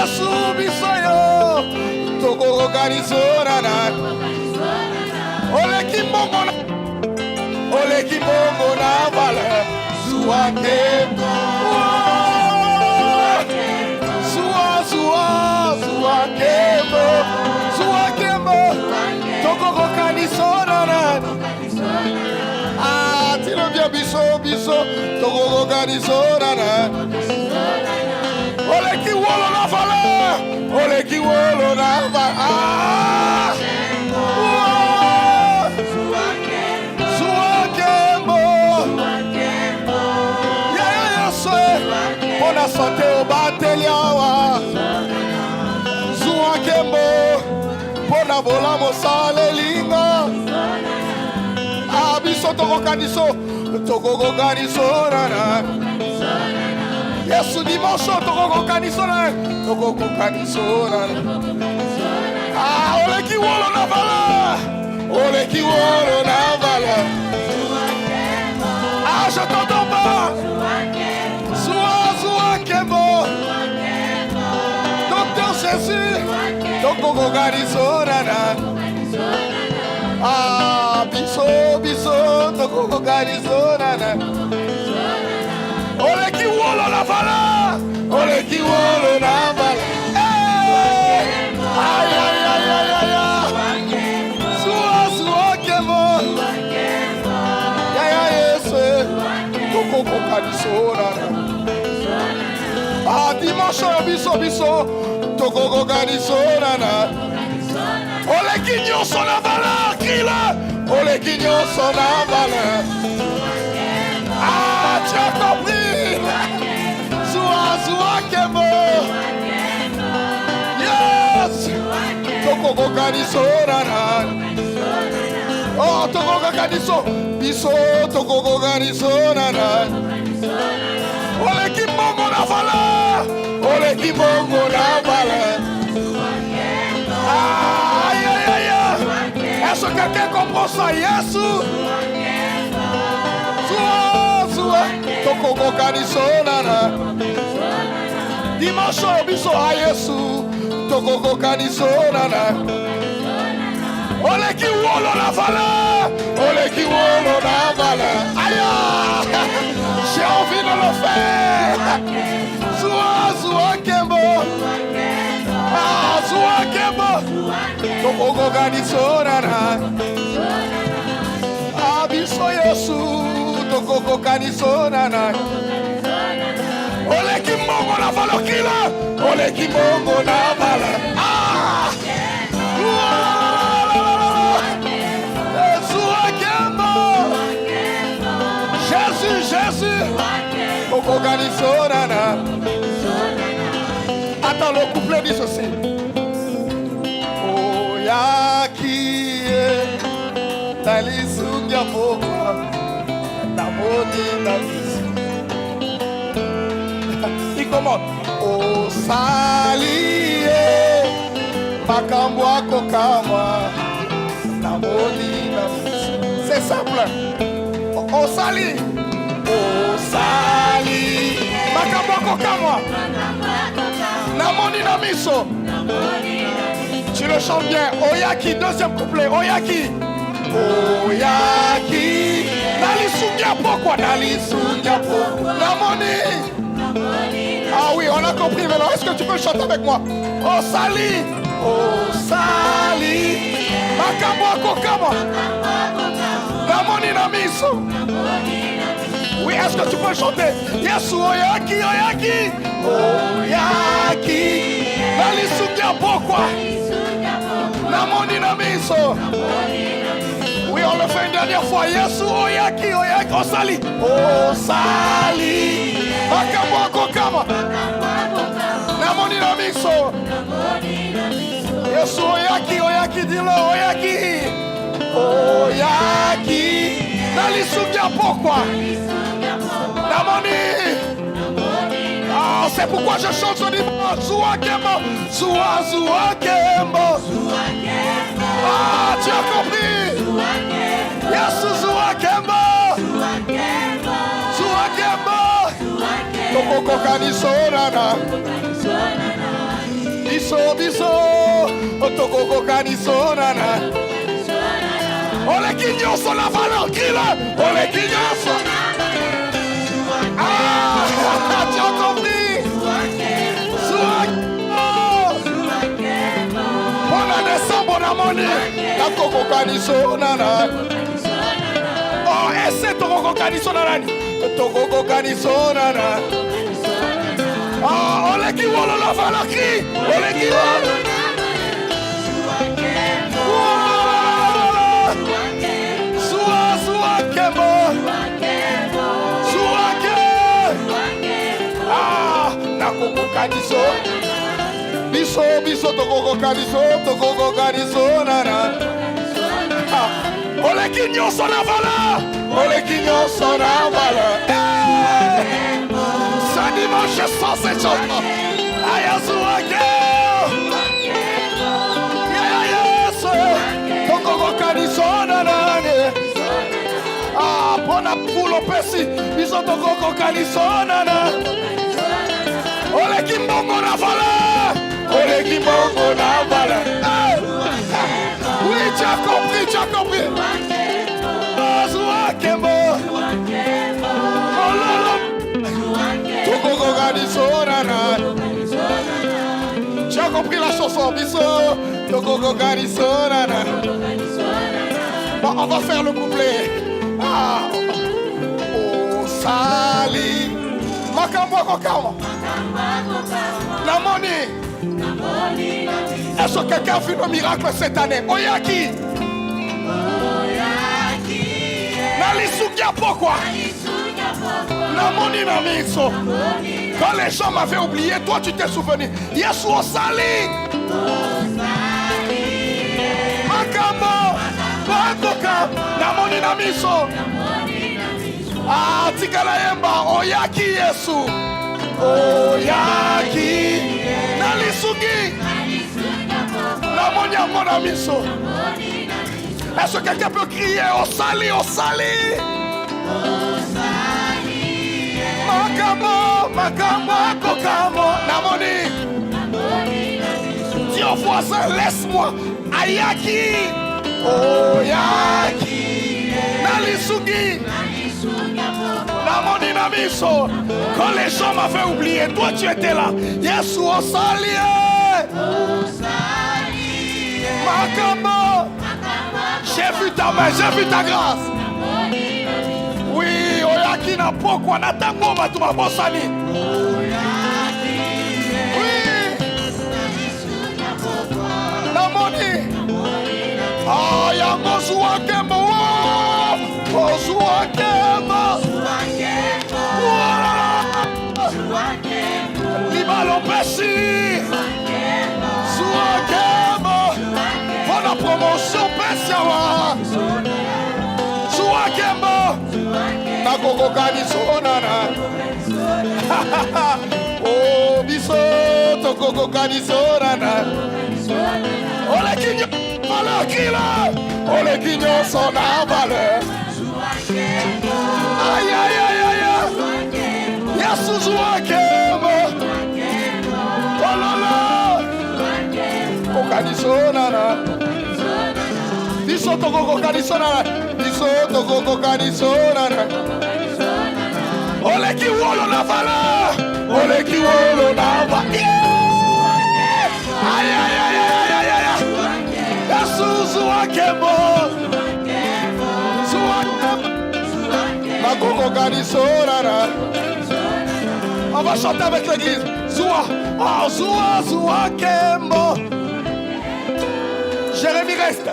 Yesu bisoyo toko kanisonana Ole kimongo na vale Suakembo Suakembo toko kanisonana Ah, tilo bia biso toko kanisonana Ole ki wolo na vale Ole ki wolo na vale Ah Suakembo Mona santé au bateliawa Suakembo Mona vola mosale lingo Ah biso toko kaniso nana Yesu dimanche toko kaniso nana Ah ole ki wolo na vala Ah je t'entends pas Suakembo Docteur Jésus toko kanisonana Ah biso toko kanisonana Ole ki wolo na vala Ay Suakembo Ya Yesu toko kanisonana Ah dimanche biso toko kanisonana Ole ki nyonso na valeur kila Ole ki nyonso na valeur Ah tu as compris Suakembo Yes toko kanisonana Oh toko kaniso biso toko kanisonana Ole ki mongo na valeur Aïe Est-ce que quelqu'un comprend ça Yesu toko kanisonana Dimanche biso a Yesu toko kanisonana Ole ki wolo na valeur Aïe j'ai envie de le faire Suakembo Ah Suakembo toko kanisonana Ah biso Yesu toko kanisonana Ole ki mongo na valo kila Ole ki mongo na valo Ah Suakembo Jésus toko kanisonana Attends le couplet dit ceci Oyakie Talisungia pokwa Namoni nalisi Il commande Osalie Makambo akokama Namoni nalisi C'est simple Osalie Makambo akokama Namoni na miso Tu le chantes bien Oyaki deuxième couplet Oyaki Nalisungia pokwa Namoni Ah oui on a compris maintenant est-ce que tu peux chanter avec moi Osali Makambo akokama Namoni na miso Oui est-ce que tu peux chanter Yesu oyaki Nalisungia pokwa Namoni na miso Oui on le fait une dernière fois Yesu oyaki Osali Makambo akokama Namoni na miso Yesu oyaki dilo oyaki Nalisungia pokwa Namoni Ah c'est pourquoi je chante ce dimanche Suakembo Ah tu as compris Yesu Suakembo toko kanisonana biso tokoko kaniso nana oleki nyonso na valeur kila oleki nyonso tu as compris mpona desembre na moni nakoko kaniso nana ese tokoko kaniso na nani tokoko kaniso nana oleki wolo na valeur ki oleki wolo nakokokaniso biso tokokokaniso nana oleki nyonso na vala sa dimanche sans cette chanson ayazuake yesu tokokokaniso nanane mpona pulo pesi biso tokokokaniso nana oleki mbongo na vala oui tu as compris Zuakembo tokokokaniso nana tu as compris la chanson biso tokokokaniso nana bon on va faire le couplet sali makambo kokamo namoni est-ce que quelqu'un a vu nos miracles cette année oyaki nalisukia pourquoi namoni na miso quand les gens m'avaient oublié toi tu t'es souvenu yesu osali makambo bakoka namoni na miso tikala yemba oyaki yesu oyaki nalisuki namoni yango na miso. Est-ce que quelqu'un peut crier osali makambo kokamo namoni dis au voisin laisse-moi ayaki oyaki nalisuki namoni na miso. Quand les gens m'avaient oublié toi tu étais là yesu osali makambo j'ai vu ta main j'ai vu ta grâce oui oyaki na pokwa na tango bato babosani oui namoni yango zuakembo libalo pesi zuakembo mpona promotion pesi awa zuakembo nakokokaniso nana biso tokokokaniso nana oleki valeur kila oleki nyonso na valeur ayayayaya yesu zuakembo ololo kokaniso nana biso tokokokaniso nana biso tokokokaniso nana oleki wolo na valeur oleki wolo na valeur ayayayayaya yesu zuakembo nakokokaniso nana. On va chanter avec l'église. Zoua Kembo. Jérémie reste.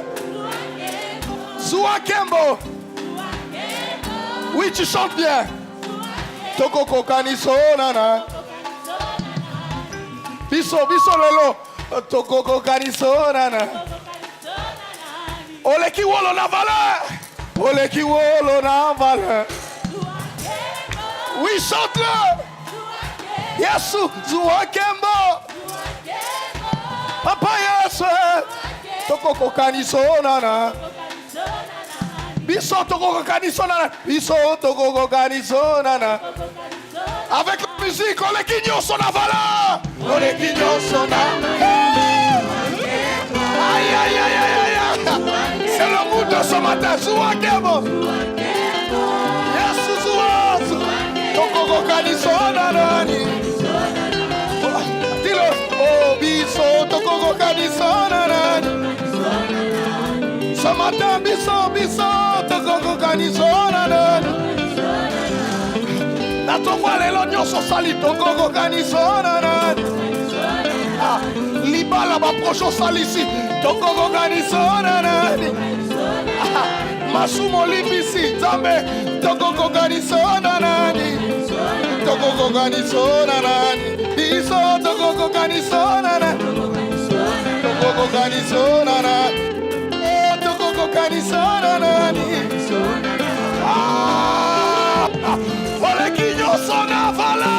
Zoua Kembo. Oui, tu chantes bien. Tokoko kaniso nana. Biso lelo. Tokoko kaniso nana. Oleki wolo na valeur. Oleki wolo na valeur. Oui, chante-le. Yesu zuakembo papa yesu tokokokaniso nana biso tokokokaniso nana biso tokokokaniso nana avec la musique oleki nyonso na valeur oleki nyonso na ce matin, Zoua Kemo. Yes, Zoua. Toko Kanisona Nani. Dis-le. Oh, Biso, Toko Kanisona Nani. Ce matin, Biso, Toko Kanisona Nani. Natongwa lelo nyonso sali Toko Kanisona Nani. Libala baproche salisi Toko Kanisona Nani. Masumo limbisi Zambe Toko Kanisona Nani. Toko Kanisona Nani. Biso Toko Kanisona Nani. Toko Kanisona Nani. Oh Toko Kanisona Nani. Ole kinyo sona vala.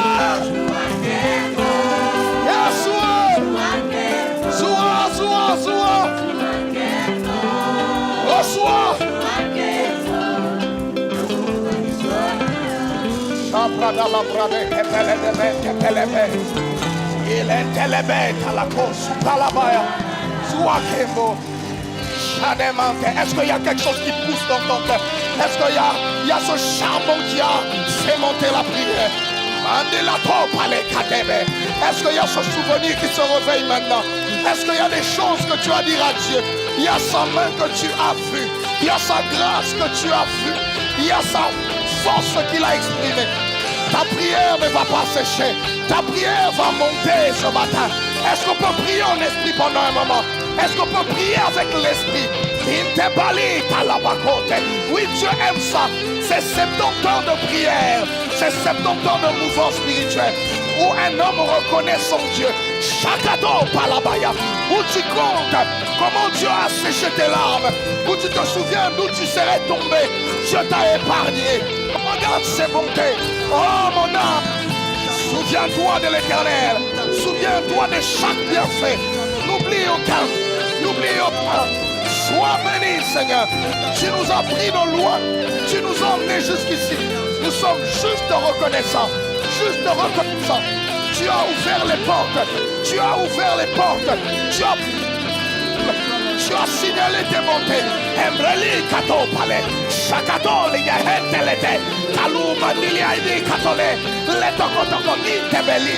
Yesua. Zua. Reçois. Chaprada la brade kepelebe. Il est telebe la cause palabaya. Zua kembo. Est-ce qu'il y a quelque chose qui pousse dans ton cœur? Est-ce qu'il y a ce charbon qui a fait monter la prière? Est-ce qu'il y a ce souvenir qui se réveille maintenant? Est-ce qu'il y a des choses que tu as dit à Dieu? Il y a sa main que tu as vue. Il y a sa grâce que tu as vue. Il y a sa force qu'il a exprimée. Ta prière ne va pas sécher. Ta prière va monter ce matin. Est-ce qu'on peut prier en esprit pendant un moment? Est-ce qu'on peut prier avec l'esprit? Oui, Dieu aime ça. C'est 70 ans de prière. C'est 70 ans de mouvement spirituel. Où un homme reconnaît son Dieu. Chakato palabaya. Où tu comptes comment Dieu a séché tes larmes. Où tu te souviens d'où tu serais tombé. Dieu t'a épargné. Regarde ses bontés. Oh mon âme. Souviens-toi de l'Éternel. Souviens-toi de chaque bienfait. N'oublie aucun. N'oublie aucun. Sois béni, Seigneur. Tu nous as pris de loin. Tu nous as emmenés jusqu'ici. Nous sommes juste reconnaissants. Juste reconnaissants. Tu as ouvert les portes. Tu as ouvert les portes. Tu as signalé tes montées. Embreli kato pale. Shakato liga hentelete. Kaluma niliaidi katole. Letokotoko nintebeli.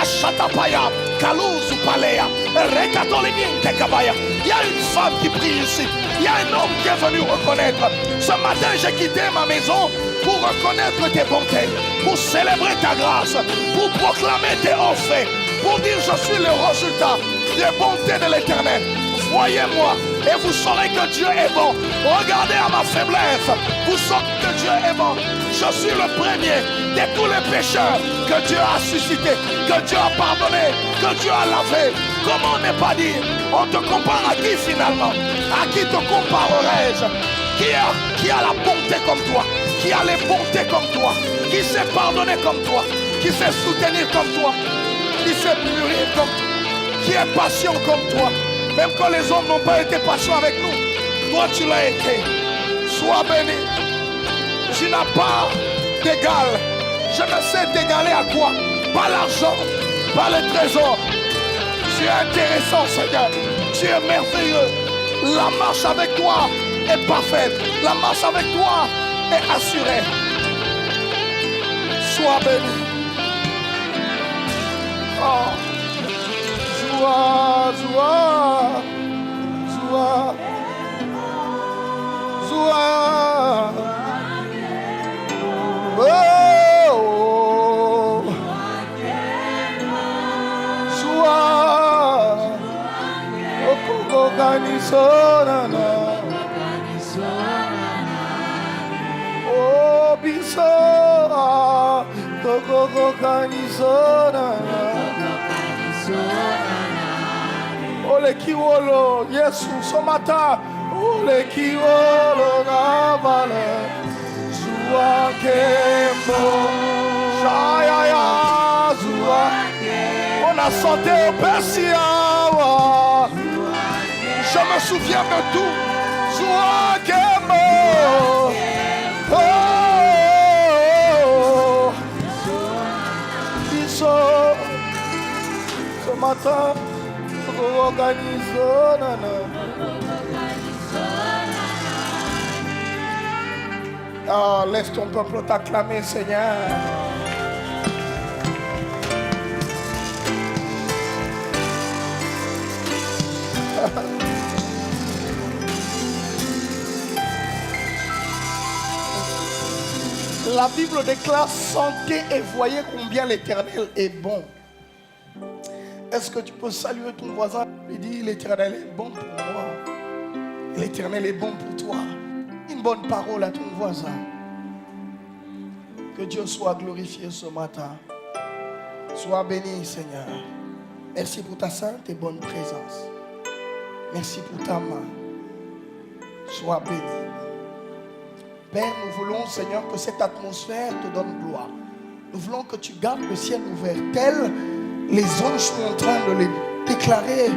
Ashatapaya. Kalouzu palea. Rekatoliminte kabaya. Il y a une femme qui prie ici. Il y a un homme qui est venu reconnaître. Ce matin, j'ai quitté ma maison pour reconnaître tes bontés, pour célébrer ta grâce, pour proclamer tes hauts faits, pour dire je suis le résultat des bontés de l'Éternel. Voyez-moi et vous saurez que Dieu est bon. Regardez à ma faiblesse, vous saurez que Dieu est bon. Je suis le premier de tous les pécheurs que Dieu a suscité, que Dieu a pardonné, que Dieu a lavé. Comment ne pas dire? On te compare à qui finalement? À qui te comparerais-je? Qui a la bonté comme toi? Qui a les bontés comme toi? Qui sait pardonner comme toi? Qui sait soutenir comme toi? Qui sait mûrir comme toi? Qui est patient comme toi? Même quand les hommes n'ont pas été patients avec nous, toi tu l'as été. Sois béni. Tu n'as pas d'égal. Je ne sais t'égaler à quoi? Pas l'argent, pas le trésor. Tu es intéressant, Seigneur. Tu es merveilleux. La marche avec toi est parfaite. La marche avec toi est assurée. Sois béni. Oh. Zoua, Zoua, Zoua, Zoua. Oh, oh. Zoua. Okoko kanisonana. Oh, biso. Okoko kanisonana. Ole kiwolo, Yesu, ce matin. Ole kiwolo na vale. Zoua kembo. Shayaya, Zoua. On a chanté au Persiawa. Je me souviens de tout. Zoua kembo. Oh, oh, oh. Biso. Ce matin. Ah, laisse ton peuple t'acclamer, Seigneur. La Bible déclare: sentez et voyez combien l'Éternel est bon. Est-ce que tu peux saluer ton voisin et dire: l'Éternel est bon pour moi, l'Éternel est bon pour toi? Une bonne parole à ton voisin. Que Dieu soit glorifié ce matin. Sois béni, Seigneur. Merci pour ta sainte et bonne présence. Merci pour ta main. Sois béni. Père, nous voulons, Seigneur, que cette atmosphère te donne gloire. Nous voulons que tu gardes le ciel ouvert, tel les anges sont en train de les déclarer.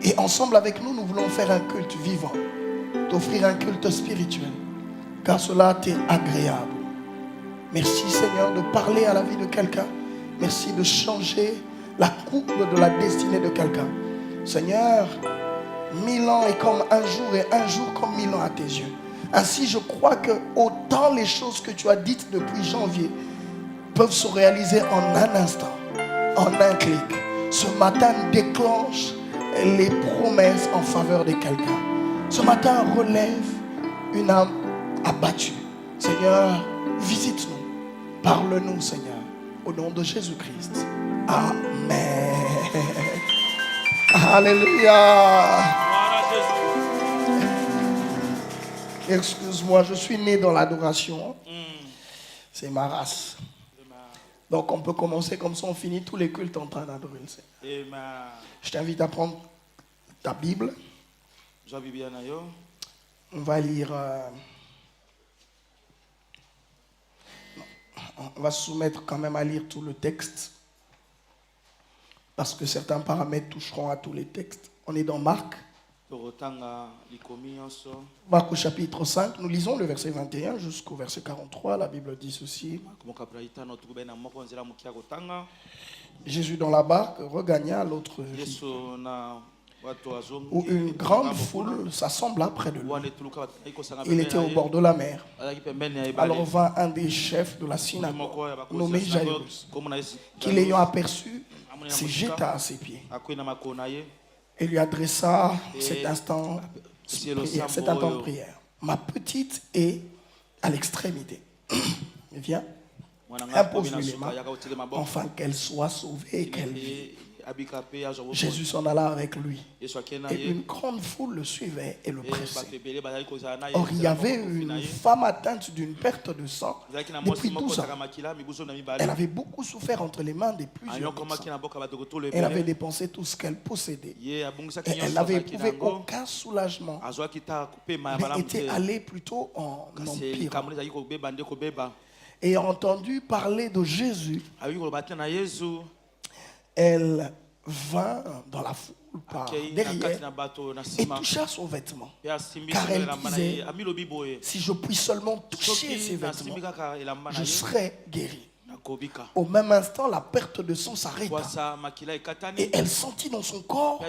Et ensemble avec nous, nous voulons faire un culte vivant, t'offrir un culte spirituel, car cela t'est agréable. Merci, Seigneur, de parler à la vie de quelqu'un. Merci de changer la courbe de la destinée de quelqu'un. Seigneur, 1000 ans est comme un jour et un jour comme 1000 ans à tes yeux. Ainsi, je crois que autant les choses que tu as dites depuis janvier peuvent se réaliser en un instant, en un clic. Ce matin, déclenche les promesses en faveur de quelqu'un. Ce matin, relève une âme abattue. Seigneur, visite-nous. Parle-nous, Seigneur. Au nom de Jésus-Christ. Amen. Alléluia. Excuse-moi, je suis né dans l'adoration. C'est ma race. Donc on peut commencer comme ça, on finit tous les cultes en train d'adorer le Seigneur. Je t'invite à prendre ta Bible. On va lire... on va se soumettre quand même à lire tout le texte. Parce que certains paramètres toucheront à tous les textes. On est dans Marc. Marc au chapitre 5, nous lisons le verset 21 jusqu'au verset 43. La Bible dit ceci. Jésus dans la barque regagna l'autre rive, où une grande foule s'assembla près de lui. Il était au bord de la mer. Alors vint un des chefs de la synagogue, nommé Jairus, qui l'ayant aperçu, se jeta à ses pieds et lui adressa cet instant de prière. Ma petite est à l'extrémité. Viens, impose-lui les mains, afin qu'elle soit sauvée et qu'elle vive. Jésus s'en alla avec lui. Et une grande foule le suivait et le pressait. Or, il y avait une femme atteinte d'une perte de sang depuis 12 ans. Elle avait beaucoup souffert entre les mains des plusieurs médecins. Elle avait dépensé tout ce qu'elle possédait. Et elle n'avait éprouvé aucun soulagement, mais était allée plutôt en empirant. Ayant entendu parler de Jésus, elle vint dans la foule par derrière et toucha son vêtement. Car elle disait: si je puis seulement toucher ses vêtements, je serai guérie. Au même instant, la perte de sang s'arrêta et elle sentit dans son corps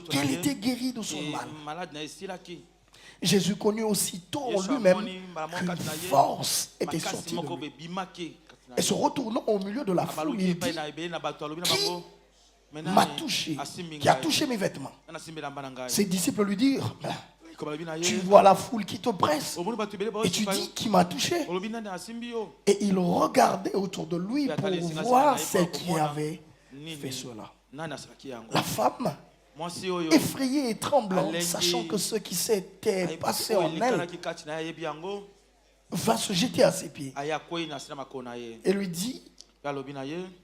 qu'elle était guérie de son mal. Jésus connut aussitôt en lui-même qu'une force était sortie de lui. Et se retournant au milieu de la foule, il dit: qui m'a touché, qui a touché mes vêtements? Ses disciples lui dirent: tu vois la foule qui te presse et tu dis qui m'a touché? Et il regardait autour de lui pour voir celle qui avait fait cela. La femme, effrayée et tremblante, sachant que ce qui s'était passé en elle, va se jeter à ses pieds et lui dit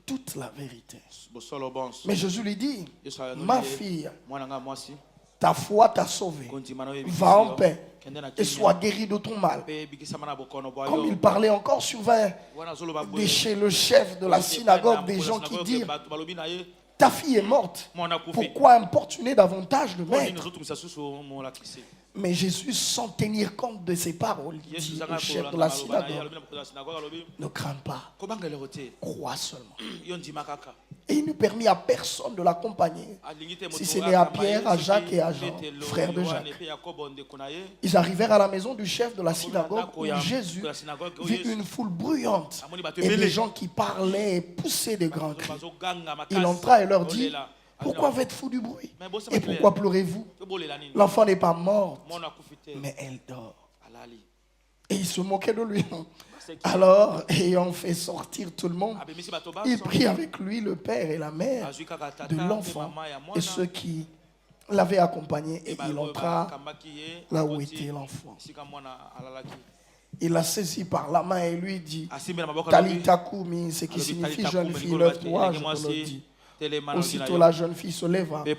toute la vérité. Mais Jésus lui dit: ma fille, ta foi t'a sauvée. Va en paix et sois guérie de ton mal. Comme il parlait encore, survint de chez le chef de la synagogue des gens qui dirent: ta fille est morte. Pourquoi importuner davantage le maître? Mais Jésus, sans tenir compte de ses paroles, dit au chef de la synagogue, ne crains pas, crois seulement. Et il ne permit à personne de l'accompagner, si ce n'est à Pierre, à Jacques et à Jean, frères de Jacques. Ils arrivèrent à la maison du chef de la synagogue où Jésus vit une foule bruyante et des gens qui parlaient et poussaient de grands cris. Il entra et leur dit: pourquoi faites-vous du bruit? Et pourquoi pleurez-vous? L'enfant n'est pas mort, mais elle dort. Et il se moquait de lui. Alors, ayant fait sortir tout le monde, il prit avec lui le père et la mère de l'enfant et ceux qui l'avaient accompagné, et il entra là où était l'enfant. Il l'a saisi par la main et lui dit: Talita Kumi, ce qui signifie jeune fille, lève-toi, je te le dis. Aussitôt la jeune fille se leva et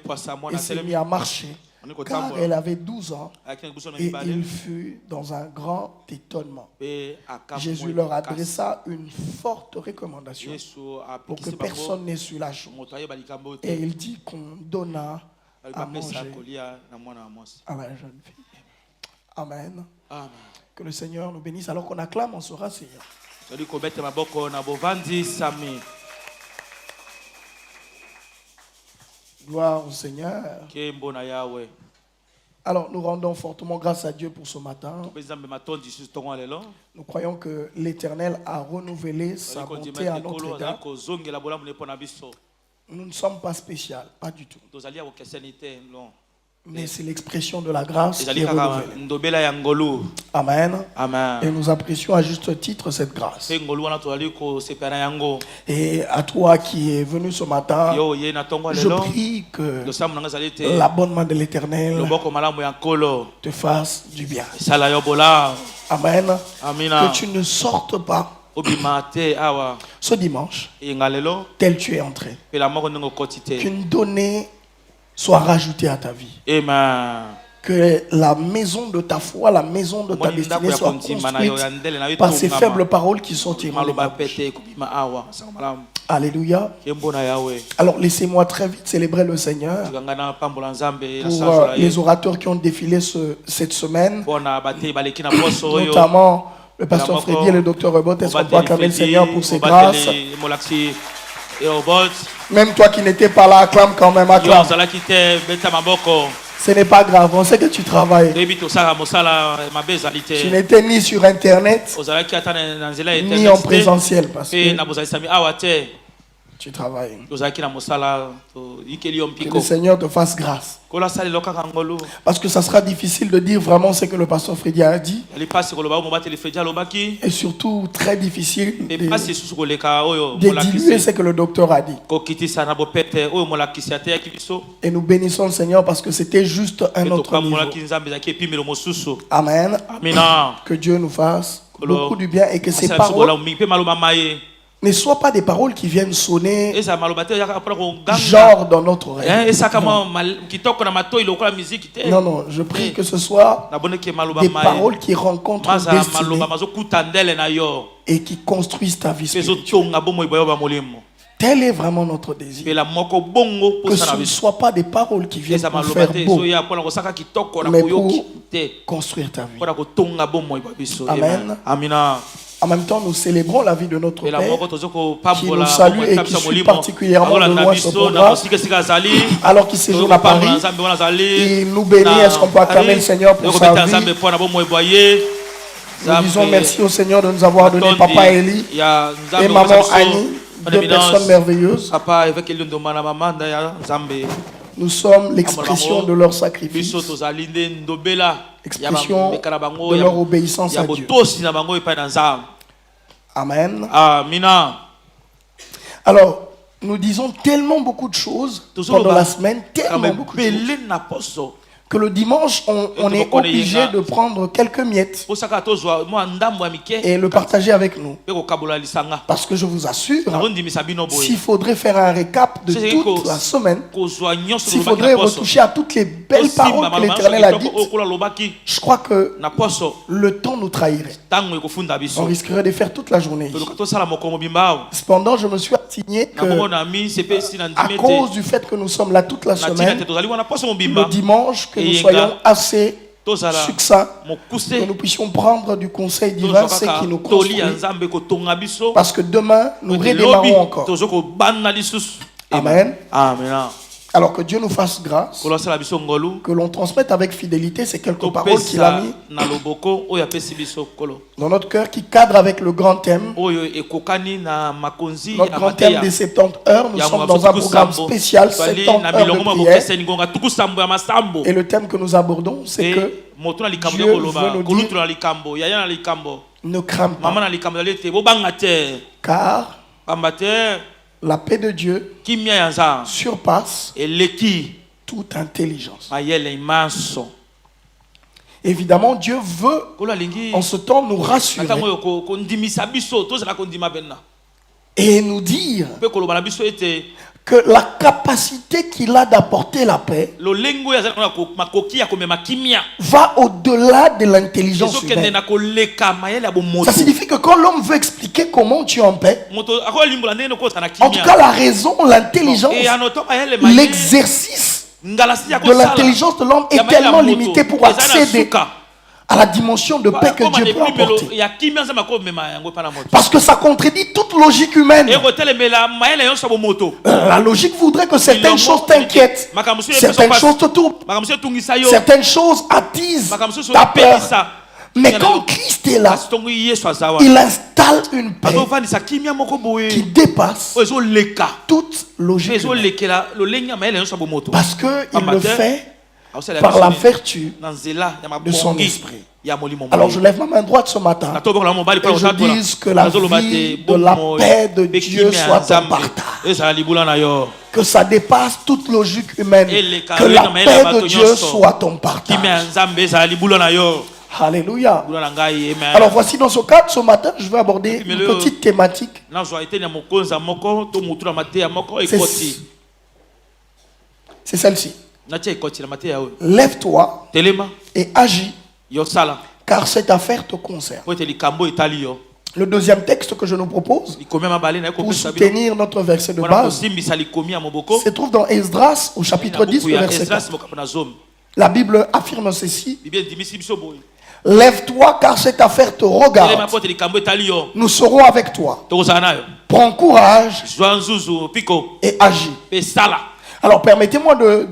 s'est mise à marcher, car elle avait 12 ans, et il fut dans un grand étonnement. Jésus leur adressa une forte recommandation pour que personne n'ait su la chose. Et il dit qu'on donna à manger à la jeune fille. Amen. Que le Seigneur nous bénisse. Alors qu'on acclame, on sera Seigneur. Gloire au Seigneur. Alors nous rendons fortement grâce à Dieu pour ce matin. Nous croyons que l'Éternel a renouvelé sa bonté à notre égard. Nous ne sommes pas spéciaux, pas du tout. Mais c'est l'expression de la grâce qui est renouvelée. Amen. Et nous apprécions à juste titre cette grâce. Et à toi qui es venu ce matin, je prie que la bonne main de l'Éternel te fasse du bien. Amen. Que tu ne sortes pas ce dimanche tel tu es entré. Qu'une donnée soit rajoutée à ta vie. Amen. Que la maison de ta foi, la maison de ta destinée soit construite par ces faibles paroles qui sont tirées de ma bouche. Alléluia. Alors laissez-moi très vite célébrer le Seigneur pour les orateurs qui ont défilé cette semaine, notamment le pasteur Freddy et le docteur Rebot. Est-ce qu'on peut acclamer le Seigneur pour ses grâces? Même toi qui n'étais pas là, acclame quand même, acclame. Ce n'est pas grave, on sait que tu travailles. Tu n'étais ni sur internet, ni en présentiel, parce que tu travailles. Que le Seigneur te fasse grâce. Parce que ça sera difficile de dire vraiment ce que le pasteur Freddy a dit. Et surtout très difficile de diluer ce que le docteur a dit. Et nous bénissons le Seigneur parce que c'était juste un autre niveau. Amen. Que Dieu nous fasse beaucoup du bien et que ces paroles ne soient pas des paroles qui viennent sonner genre dans notre oreille. Non, non, je prie que ce soit des paroles qui rencontrent destinée et qui construisent ta vie spirituelle. Tel est vraiment notre désir. Que ce ne soit pas des paroles qui viennent pour faire beau, mais pour construire ta vie. Amen. En même temps, nous célébrons la vie de notre Père qui nous salue et qui suit particulièrement de loin ce programme alors qu'il séjourne à Paris. Il nous bénit. Est-ce qu'on peut acclamer le Seigneur pour sa vie? Nous disons merci au Seigneur de nous avoir donné Papa Eli et Maman Annie, deux personnes merveilleuses. Nous sommes l'expression de leur sacrifice, l'expression de leur obéissance à Dieu. Amen. Alors, nous disons tellement beaucoup de choses pendant la semaine, tellement beaucoup de choses, que le dimanche, on est obligé de prendre quelques miettes et le partager avec nous. Parce que je vous assure, s'il faudrait faire un récap de toute la semaine, s'il faudrait retoucher à toutes les belles paroles que l'Éternel a dites, je crois que le temps nous trahirait. On risquerait de faire toute la journée. Cependant, je me suis assigné que, à cause du fait que nous sommes là toute la semaine, le dimanche, que nous soyons assez succinct, que nous puissions prendre du conseil divin ce qui nous construit. Parce que demain, nous redémarrons encore. Amen. Amen. Alors que Dieu nous fasse grâce, que l'on transmette avec fidélité ces quelques paroles qu'il a mis dans notre cœur, qui cadre avec le grand thème. Notre grand thème des 70 heures, nous sommes dans un programme spécial, 70 heures de prière. Et le thème que nous abordons, c'est que Dieu veut nous dire, ne crains pas, car la paix de Dieu surpasse toute intelligence. Évidemment, Dieu veut en ce temps nous rassurer et nous dire que la capacité qu'il a d'apporter la paix va au-delà de l'intelligence humaine. Ça signifie que quand l'homme veut expliquer comment tu es en paix, en tout cas la raison, l'intelligence, l'exercice de l'intelligence de l'homme est tellement limité pour accéder à la dimension de paix que Dieu peut apporter. Parce que ça contredit toute logique humaine. La logique voudrait que certaines choses t'inquiètent, certaines choses te troublent, certaines choses attisent ta peur. Mais quand Christ est là, il installe une paix qui dépasse toute logique humaine. Parce qu'il le fait par la vertu de son esprit. Alors je lève ma main droite ce matin et je dis que la vie de la paix de Dieu soit ton partage. Que ça dépasse toute logique humaine. Que la paix de Dieu soit ton partage. Alléluia. Alors voici dans ce cadre, ce matin, je vais aborder une petite thématique. C'est celle-ci. Lève-toi et agis, car cette affaire te concerne. Le deuxième texte que je nous propose pour soutenir notre verset de base se trouve dans Esdras au chapitre 10, le verset 4. La Bible affirme ceci: lève-toi car cette affaire te regarde. Nous serons avec toi. Prends courage et agis. Alors permettez-moi de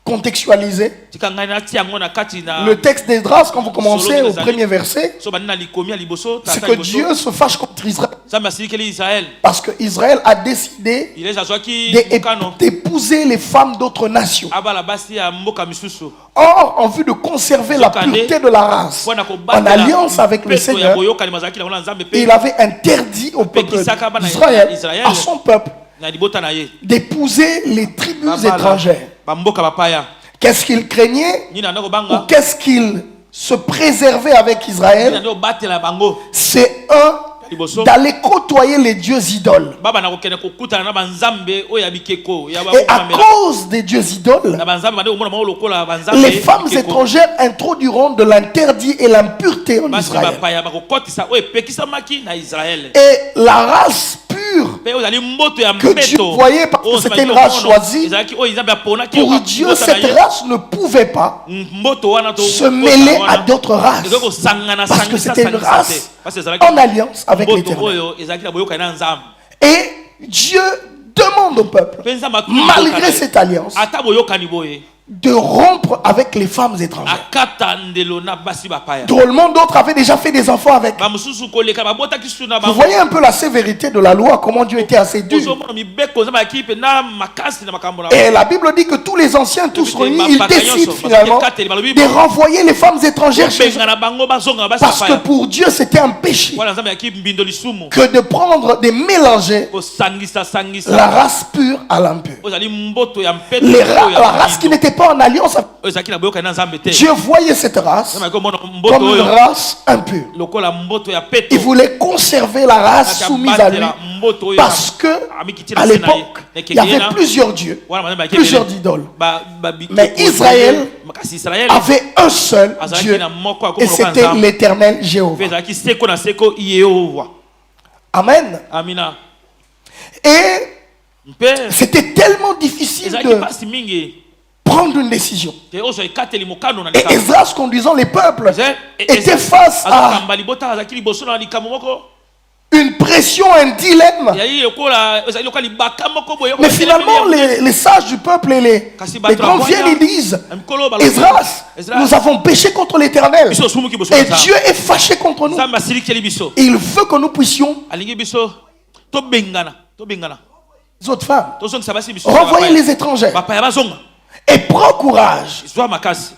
contextualiser le texte d'Esdras. Quand vous commencez au premier verset, c'est que Dieu se fâche contre Israël parce que Israël a décidé d'épouser les femmes d'autres nations. Or, en vue de conserver la pureté de la race, en alliance avec le Seigneur, il avait interdit au peuple d'Israël, à son peuple, d'épouser les tribus étrangères. Qu'est-ce qu'il craignait ou qu'est-ce qu'il se préservait avec Israël? C'est d'aller côtoyer les dieux idoles. Et à cause des dieux idoles, les femmes étrangères introduiront de l'interdit et l'impureté en Israël. Et la race pure que Dieu voyait, parce que c'était une race choisie, pour Dieu cette race ne pouvait pas se mêler à d'autres races, parce que c'était une race en alliance avec l'Éternel. Et Dieu demande au peuple, malgré cette alliance, de rompre avec les femmes étrangères. Drôlement, d'autres avaient déjà fait des enfants avec. Vous voyez un peu la sévérité de la loi, comment Dieu était assez dur. Et la Bible dit que tous les anciens, tous réunis, ils décident finalement de renvoyer les femmes étrangères chez eux. Parce que pour Dieu, c'était un péché que de prendre, de mélanger la race pure à l'impure. La race qui n'était pas en alliance avec Dieu voyait cette race comme une race impure. Il voulait conserver la race soumise à lui, parce que à l'époque il y avait plusieurs dieux, plusieurs idoles, mais Israël avait un seul Dieu, et c'était l'Éternel Jéhovah. Amen. Et c'était tellement difficile de prendre une décision. Et Esdras, conduisant les peuples, était face à une pression, un dilemme. Mais finalement, les sages du peuple et les grands viennent et disent, Esdras, nous avons péché contre l'Éternel. Et Dieu est fâché contre nous. Et il veut que nous puissions, les autres femmes, renvoyer les étrangères. Et prends courage.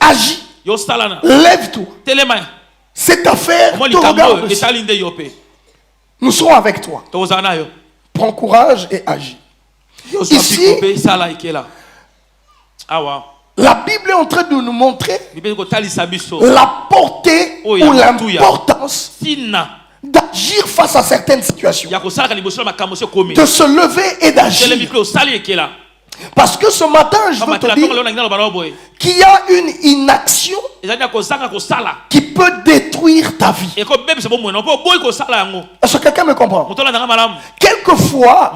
Agis. Lève-toi. Cette affaire te regarde aussi. Nous serons avec toi. Prends courage et agis. Ici, la Bible est en train de nous montrer la portée ou l'importance d'agir face à certaines situations. De se lever et d'agir. Parce que ce matin, je veux te dire qu'il y a une inaction qui peut détruire ta vie. Est-ce que quelqu'un me comprend? Quelquefois,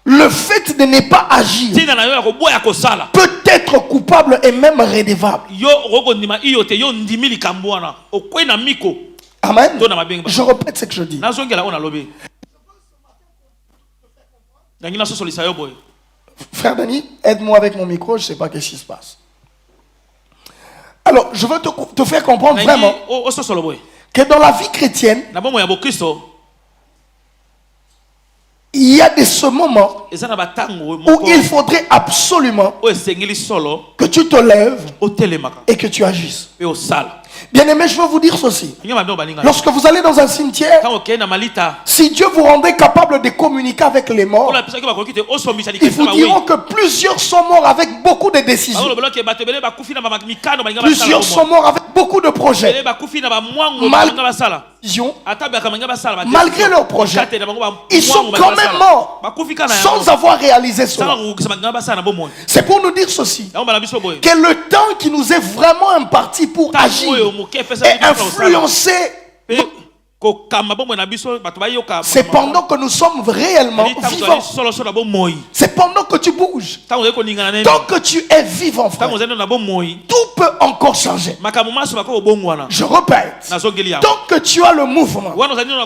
le fait de ne pas agir peut être coupable et même redevable. Amen. Je répète ce que je dis. Frère Denis, aide-moi avec mon micro, je ne sais pas ce qui se passe. Alors, je veux te faire comprendre vraiment que dans la vie chrétienne, il y a ce moment où il faudrait absolument que tu te lèves et que tu agisses. Bien aimé, je veux vous dire ceci. Lorsque vous allez dans un cimetière, si Dieu vous rendait capable de communiquer avec les morts, ils vous diront que plusieurs sont morts avec beaucoup de décisions. Plusieurs sont morts avec beaucoup de projets. Malgré leurs projets, ils sont quand même morts sans avoir réalisé cela. C'est pour nous dire ceci, que le temps qui nous est vraiment imparti pour agir et influencer, c'est pendant que nous sommes réellement vivants. C'est pendant que tu bouges. Tant que tu es vivant, frère, tout peut encore changer. Je répète, tant que tu as le mouvement,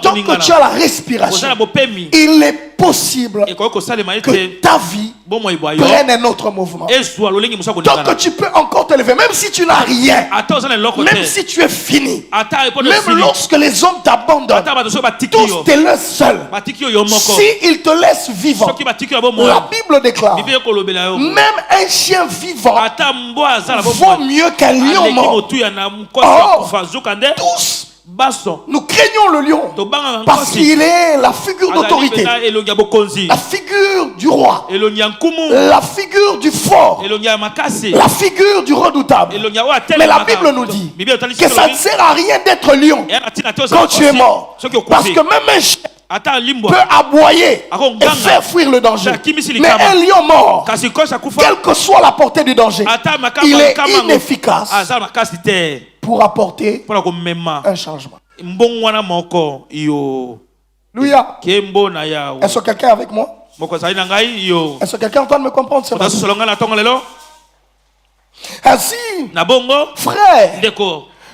tant que tu as la respiration, il est possible que ta vie prenne un autre mouvement. Tant que tu peux encore te lever, même si tu n'as rien, même si tu es fini, même lorsque les hommes t'abandonnent, tous te laissent seul. Si ils te laissent vivant, la Bible déclare, même un chien vivant vaut mieux qu'un lion mort. Or, tous nous craignons le lion parce qu'il est la figure d'autorité, la figure du roi, la figure du fort, la figure du redoutable. Mais la Bible nous dit que ça ne sert à rien d'être lion quand tu es mort, parce que même un chien peut aboyer et faire fuir le danger. Mais un lion mort, quelle que soit la portée du danger, il est inefficace pour apporter un changement. Alléluia. Est-ce que quelqu'un est avec moi? Est-ce que quelqu'un est en train de me comprendre ce matin? Ainsi, frère,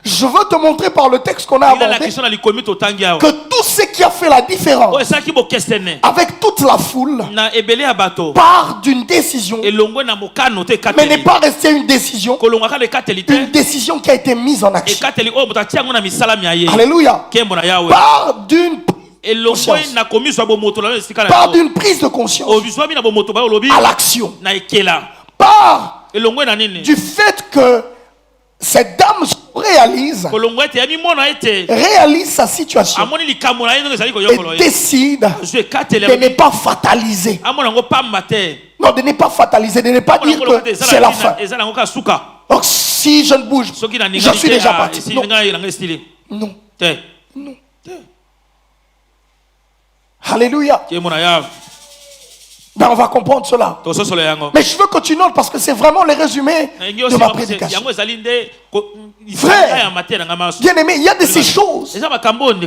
je veux te montrer par le texte qu'on a abordé que tout ce qui a fait la différence avec toute la foule part d'une décision, mais n'est pas restée une décision qui a été mise en action. Alléluia. Part d'une prise de conscience à l'action. Part du fait que cette dame réalise sa situation et décide de ne pas fataliser. Non, de ne pas fataliser, de ne pas dire que c'est la fin. Donc si je ne bouge, je suis déjà parti. Non. Non. Alléluia. Ben on va comprendre cela. Mais je veux que tu notes parce que c'est vraiment le résumé de ma prédication. Frère, bien aimé, il y a de ces choses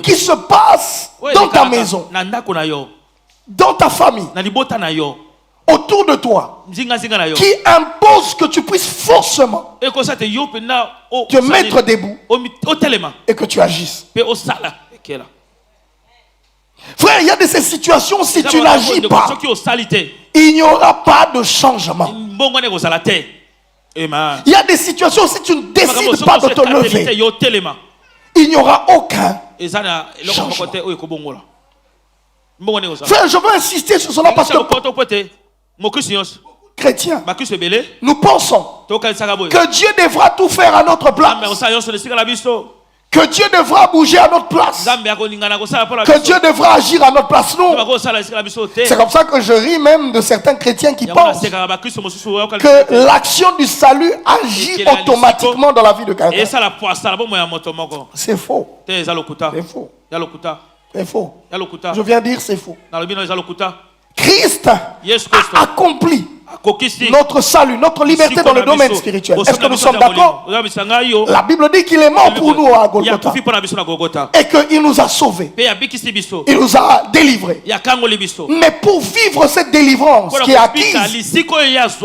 qui se passent dans ta maison, dans ta famille. autour de toi qui impose que tu puisses forcément te mettre debout et que tu agisses. Frère, il y a de ces situations, si tu n'agis pas, il n'y aura pas de changement. Il y a des situations, si tu ne décides pas de te lever, il n'y aura aucun changement. Frère, je veux insister sur cela parce que chrétiens, nous pensons que Dieu devra tout faire à notre place, que Dieu devra bouger à notre place, que Dieu devra agir à notre place. Non. C'est comme ça que je ris même de certains chrétiens qui pensent que l'action du salut agit automatiquement dans la vie de quelqu'un. C'est faux. C'est faux. C'est faux. Je viens dire c'est faux. Christ a accompli notre salut, notre liberté dans le domaine spirituel. Est-ce que nous sommes d'accord? La Bible dit qu'il est mort pour nous à Golgotha et qu'il nous a sauvés. Il nous a délivrés. Mais pour vivre cette délivrance qui est acquise,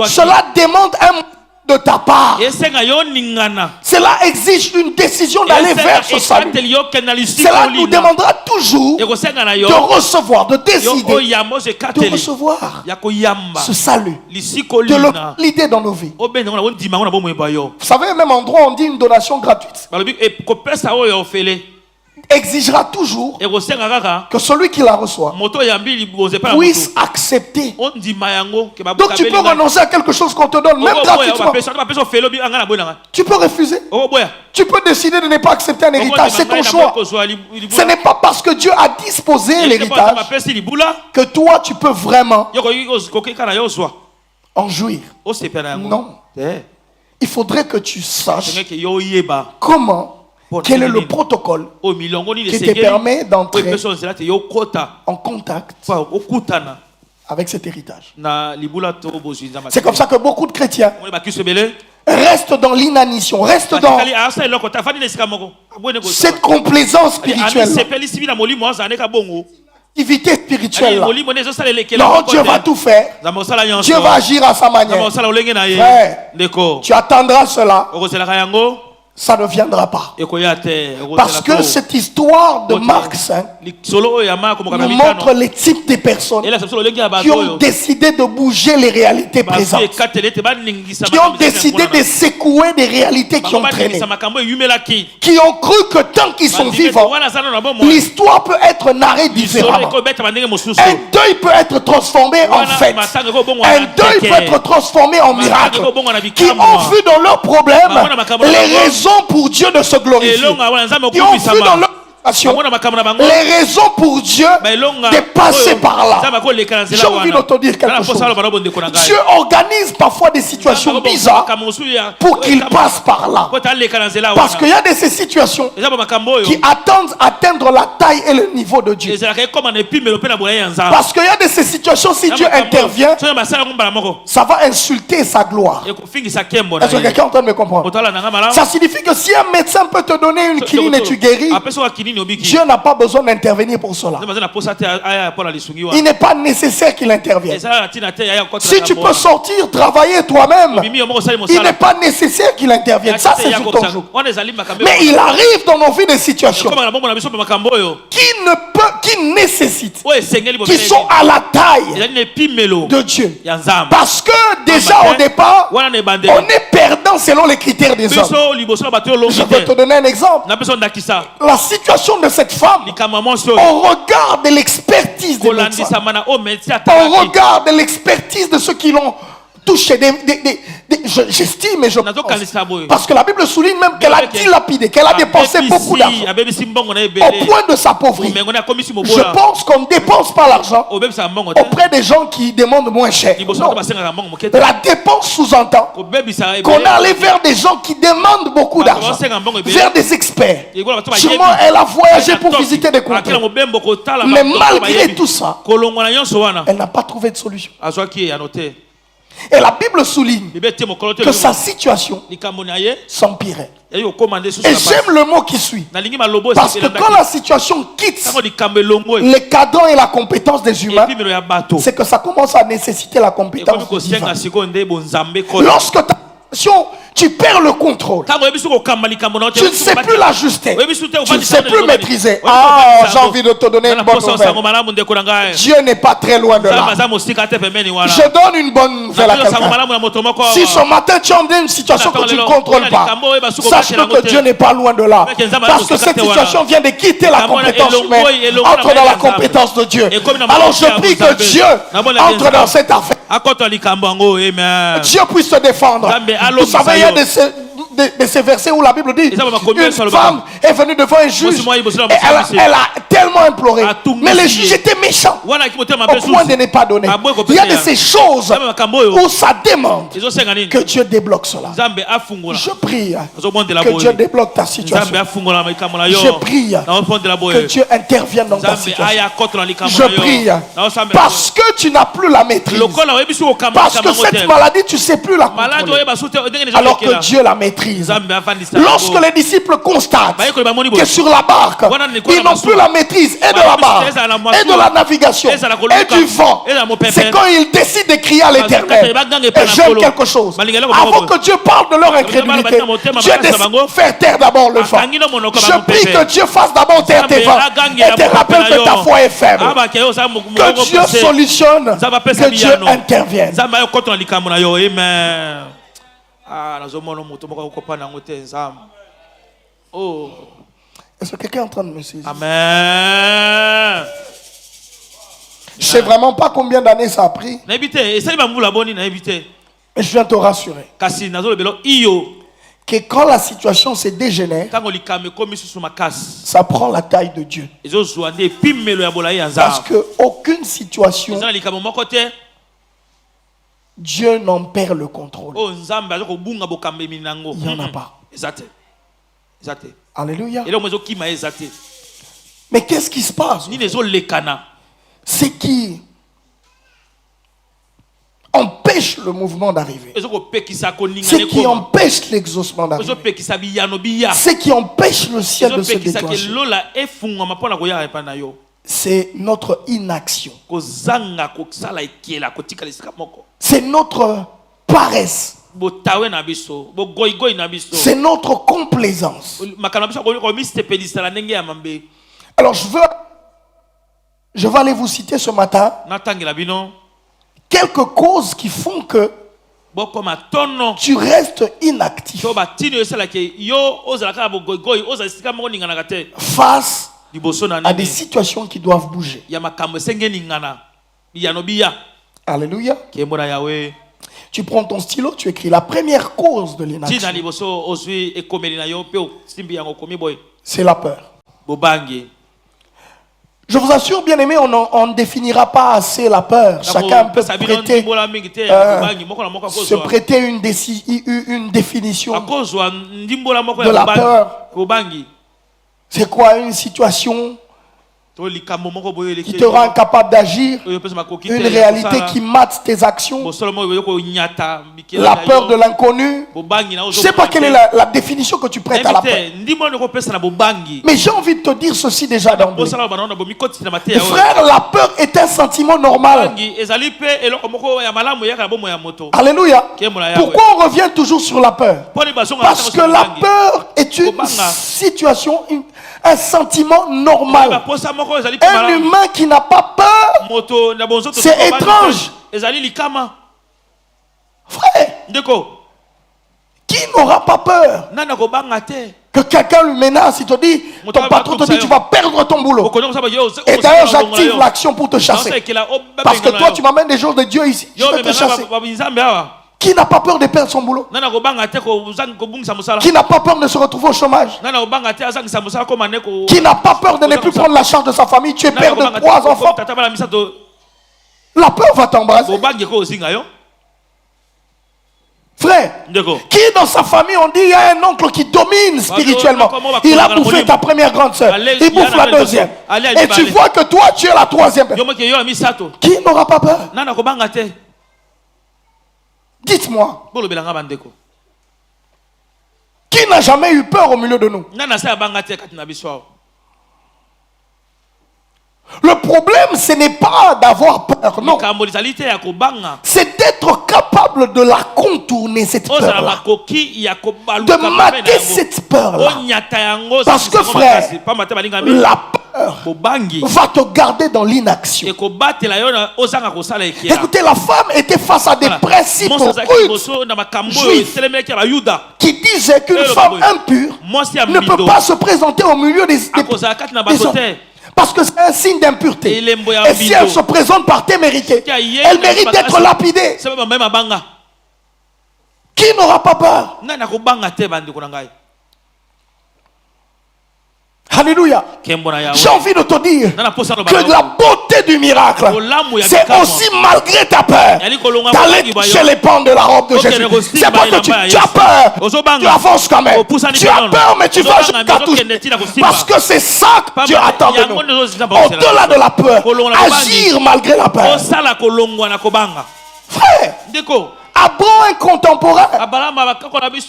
cela demande un de ta part. Cela exige une décision d'aller vers ce salut. Cela nous demandera toujours de recevoir, de décider de recevoir ce salut, de le l'idée dans nos vies. Vous savez, même en droit, on dit une donation gratuite exigera toujours que celui qui la reçoit puisse accepter. Donc tu peux renoncer à quelque chose qu'on te donne, même gratuitement. Tu peux refuser. Tu peux décider de ne pas accepter un héritage. C'est ton choix. Ce n'est pas parce que Dieu a disposé l'héritage que toi tu peux vraiment en jouir. Non. Il faudrait que tu saches comment. Quel est le protocole qui te permet d'entrer en contact avec cet héritage? C'est comme ça que beaucoup de chrétiens restent dans l'inanition, restent dans cette complaisance spirituelle, activité spirituelle. Non, Dieu va tout faire. Dieu va agir à sa manière. Frère, tu attendras cela. Ça ne viendra pas. Parce que cette histoire de Marc 5 nous montre les types de personnes qui ont décidé de bouger les réalités présentes, qui ont décidé de secouer des réalités qui ont traîné, qui ont cru que tant qu'ils sont vivants, l'histoire peut être narrée différemment. Un deuil peut être transformé en fête. Un deuil peut être transformé en miracle. Qui ont vu dans leurs problèmes les raisons pour Dieu de se glorifier, qui ont vu dans leur les raisons pour Dieu de passer par là. J'ai envie de te dire quelque chose. Dieu organise parfois des situations bizarres pour qu'il passe par là. Parce qu'il y a de ces situations qui attendent atteindre la taille et le niveau de Dieu. Parce qu'il y a de ces situations, si Dieu intervient, ça va insulter sa gloire. Est-ce que quelqu'un est en train de me comprendre? Ça signifie que si un médecin peut te donner une quinine et tu guéris, Dieu n'a pas besoin d'intervenir pour cela. Il n'est pas nécessaire qu'il intervienne. Si tu peux sortir, travailler toi-même, il n'est pas nécessaire qu'il intervienne. Ça, c'est sur ton jour. Mais il arrive dans nos vies des situations qui nécessitent, qui sont à la taille de Dieu. Parce que déjà au départ, on est perdant selon les critères des hommes. Je vais te donner un exemple. La situation de cette femme, on regarde l'expertise des médecins, on regarde l'expertise de ceux qui l'ont touché, j'estime et je pense, parce que la Bible souligne même qu'elle a dilapidé, qu'elle a dépensé beaucoup d'argent au point de s'appauvrir. Je pense qu'on ne dépense pas l'argent auprès des gens qui demandent moins cher. Non. La dépense sous-entend qu'on est allé vers des gens qui demandent beaucoup d'argent, vers des experts. Sûrement elle a voyagé pour visiter des contrées, mais malgré tout ça, elle n'a pas trouvé de solution. Et la Bible souligne que sa situation s'empirait. Et j'aime le mot qui suit. Parce que quand la situation quitte les cadrans et la compétence des humains, c'est que ça commence à nécessiter la compétence divine. Lorsque ta situation, tu perds le contrôle. Tu ne sais plus l'ajuster. Tu ne sais plus maîtriser. Ah, j'ai envie de te donner une bonne nouvelle. Dieu n'est pas très loin de là. Je donne une bonne nouvelle à quelqu'un. Si ce matin tu es dans une situation que tu ne contrôles pas, sache que Dieu n'est pas loin de là. Parce que cette situation vient de quitter la compétence humaine, entre dans la compétence de Dieu. Alors je prie que Dieu entre dans cette affaire. Dieu puisse te défendre. Vous savez, il y a de ces versets où la Bible dit une femme est venue devant un juge et elle a tellement imploré, mais le juge était méchant au point de ne pas donner. Il y a de ces choses où ça demande que Dieu débloque cela. Je prie que Dieu débloque ta situation. Je prie que Dieu intervienne dans ta situation. Je prie parce que tu n'as plus la maîtrise, parce que cette maladie tu ne sais plus la contrôler, alors que Dieu la maîtrise. Lorsque les disciples constatent que sur la barque ils n'ont plus la maîtrise et de la barque et de la navigation et du vent, c'est quand ils décident de crier à l'Éternel. Et j'aime quelque chose. Avant que Dieu parle de leur incrédulité, Dieu décide de faire taire d'abord le vent. Je prie que Dieu fasse d'abord taire tes vents et te rappelle que ta foi est faible. Que Dieu solutionne, que Dieu intervienne. Oh. Est-ce que quelqu'un est en train de me saisir? Amen. Je sais vraiment pas combien d'années ça a pris. Mais je viens te rassurer que quand la situation se dégénère, ça prend la taille de Dieu. Parce qu'aucune situation, Dieu n'en perd le contrôle. Il n'y en a pas. Alléluia. Mais qu'est-ce qui se passe? C'est qui empêche le mouvement d'arriver. C'est qui empêche l'exaucement d'arriver. C'est qui empêche le ciel de se déclencher. C'est notre inaction. C'est notre paresse. C'est notre complaisance. Alors je vais aller vous citer ce matin quelques causes qui font que tu restes inactif face à des situations qui doivent bouger. Alléluia. Tu prends ton stylo, tu écris la première cause de l'inaction. C'est la peur. Je vous assure, bien aimé, on ne définira pas assez la peur. Chacun peut se prêter une définition de la peur. C'est quoi une situation qui te rend incapable d'agir, une réalité qui mate tes actions, la peur de l'inconnu. Je ne sais pas quelle est la définition que tu prêtes à la peur. Mais j'ai envie de te dire ceci déjà d'emblée. Frère, la peur est un sentiment normal. Alléluia. Pourquoi on revient toujours sur la peur? Parce que la peur est une situation, un sentiment normal. Un humain qui n'a pas peur, c'est étrange. Frère, qui n'aura pas peur que quelqu'un lui menace, il te dit, ton patron te dit, tu vas perdre ton boulot. Et d'ailleurs, j'active l'action pour te chasser. Parce que toi, tu m'amènes des choses de Dieu ici. Je vais te chasser. Qui n'a pas peur de perdre son boulot? Qui n'a pas peur de se retrouver au chômage? Qui n'a pas peur de ne plus prendre la charge de sa famille? Tu es père de 3 enfants. La peur va t'embraser. Frère, qui dans sa famille, on dit, il y a un oncle qui domine spirituellement. Il a bouffé ta première grande soeur. Il bouffe la deuxième. Et tu vois que toi, tu es la troisième. Qui n'aura pas peur? Dites-moi, qui n'a jamais eu peur au milieu de nous? Le problème, ce n'est pas d'avoir peur, non. C'est d'être capable de la contourner, cette peur-là. De mater cette peur-là. Parce que, frère, la peur va te garder dans l'inaction. Écoutez, la femme était face à des principes juifs qui disaient qu'une femme impure ne peut pas se présenter au milieu des hommes. Parce que c'est un signe d'impureté. Et si elle se présente par témérité, elle mérite d'être lapidée. Qui n'aura pas peur? Alléluia. J'ai envie de te dire que la beauté du miracle, c'est aussi malgré ta peur d'aller chez les pans de la robe de Jésus. C'est pas que tu as peur, tu avances quand même. Tu as peur, mais tu vas jusqu'à tout. Parce que c'est ça que Dieu attend de nous. Au-delà de la peur, agir malgré la peur. Frère, Abraham est contemporain.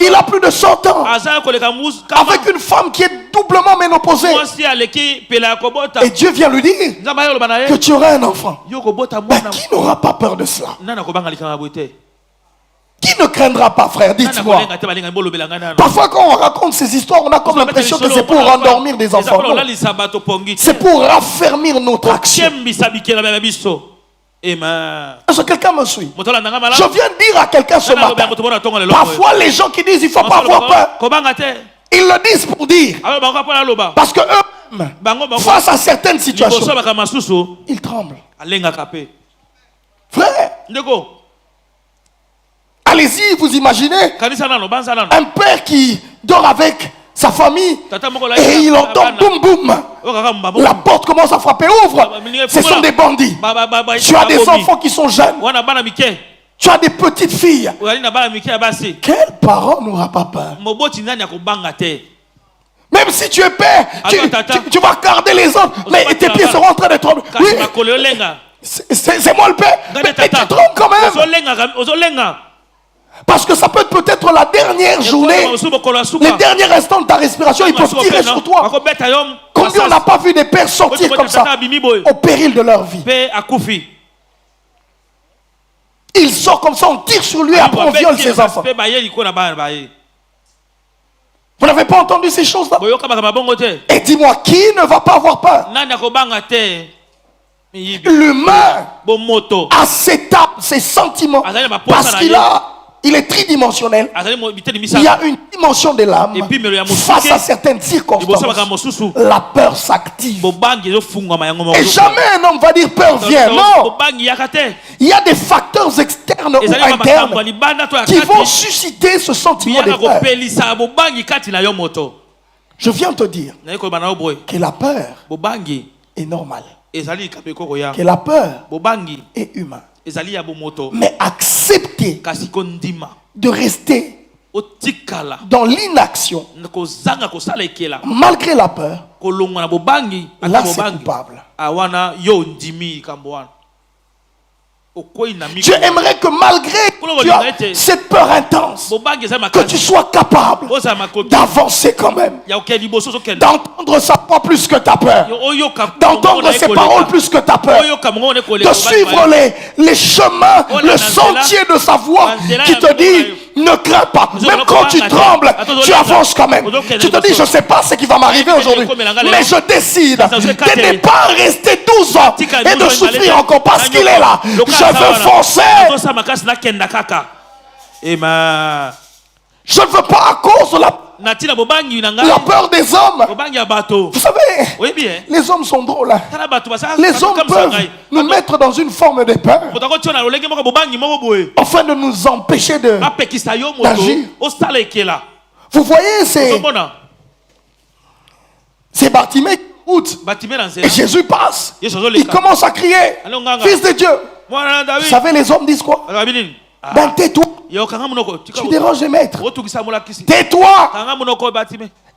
Il a plus de 100 ans. Avec une femme qui est doublement ménopausée. Et Dieu vient lui dire que tu auras un enfant. Mais qui n'aura pas peur de cela? Qui ne craindra pas, frère? Dites-moi. Parfois, quand on raconte ces histoires, on a comme l'impression que c'est pour endormir des enfants. C'est pour raffermir notre action. Est-ce que quelqu'un me suit? Je viens de dire à quelqu'un ce matin, parfois les gens qui disent il ne faut pas avoir peur, ils le disent pour dire, parce que eux, face à certaines situations, ils tremblent. Frère, allez-y, vous imaginez un père qui dort avec sa famille et il entend boum boum. La porte commence à frapper, ouvre. Ce sont des bandits. Tu as des enfants qui sont jeunes. Tu as des petites filles. Quel parent n'aura pas peur? Même si tu es père, tu vas regarder les autres, mais tes pieds seront en train de trembler. Oui, c'est moi le père, mais tu trembles quand même. Parce que ça peut être peut-être la dernière journée, les derniers instants de ta respiration, ils peuvent tirer sur toi. Combien on n'a pas vu des pères sortir comme ça, au péril de leur vie? Il sort comme ça, on tire sur lui et après on viole ses enfants. Vous n'avez pas entendu ces choses-là? Et dis-moi, qui ne va pas avoir peur? L'humain a ses sentiments parce il est tridimensionnel. Il y a une dimension de l'âme. Face à certaines circonstances, la peur s'active. Et jamais un homme va dire peur vient. Non. Il y a des facteurs externes ou internes qui vont susciter ce sentiment de peur. Je viens te dire que la peur est normale. Que la peur est humaine. Mais accepter de rester dans l'inaction malgré la peur, là c'est coupable. Je aimerais que malgré cette peur intense, que tu sois capable d'avancer quand même, d'entendre sa voix plus que ta peur, d'entendre ses paroles plus que ta peur, de suivre les chemins, le sentier de sa voix qui te dit ne crains pas, même quand tu trembles, tu avances quand même. Tu te dis je ne sais pas ce qui va m'arriver aujourd'hui, mais je décide de ne pas rester 12 ans et de souffrir encore parce qu'il est là. Je veux foncer. Je ne veux pas à cause de la peur des hommes. Vous savez, les hommes sont drôles. Les hommes peuvent nous mettre dans une forme de peur afin de nous empêcher d'agir. Vous voyez, c'est Bartimée qui route. Et Jésus passe. Il commence à crier, Fils de Dieu. Vous savez, les hommes disent quoi? Ben tais-toi. Tu déranges les maîtres. Tais-toi.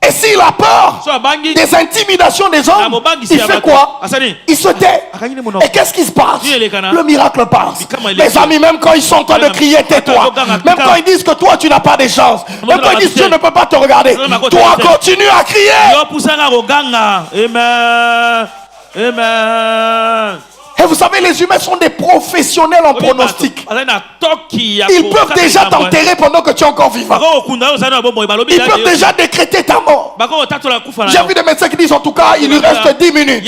Et s'il a peur des intimidations des hommes, il fait quoi? Il se tait. Et qu'est-ce qui se passe? Le miracle passe. Mes amis, même quand ils sont en train de crier, tais-toi. Même quand ils disent que toi, tu n'as pas de chance. Même quand ils disent que Dieu ne peut pas te regarder. Toi, continue à crier. Amen. Amen. Et vous savez, les humains sont des professionnels en pronostic. Ils peuvent déjà t'enterrer pendant que tu es encore vivant. Ils peuvent déjà décréter ta mort. J'ai vu des médecins qui disent en tout cas, il lui reste 10 minutes.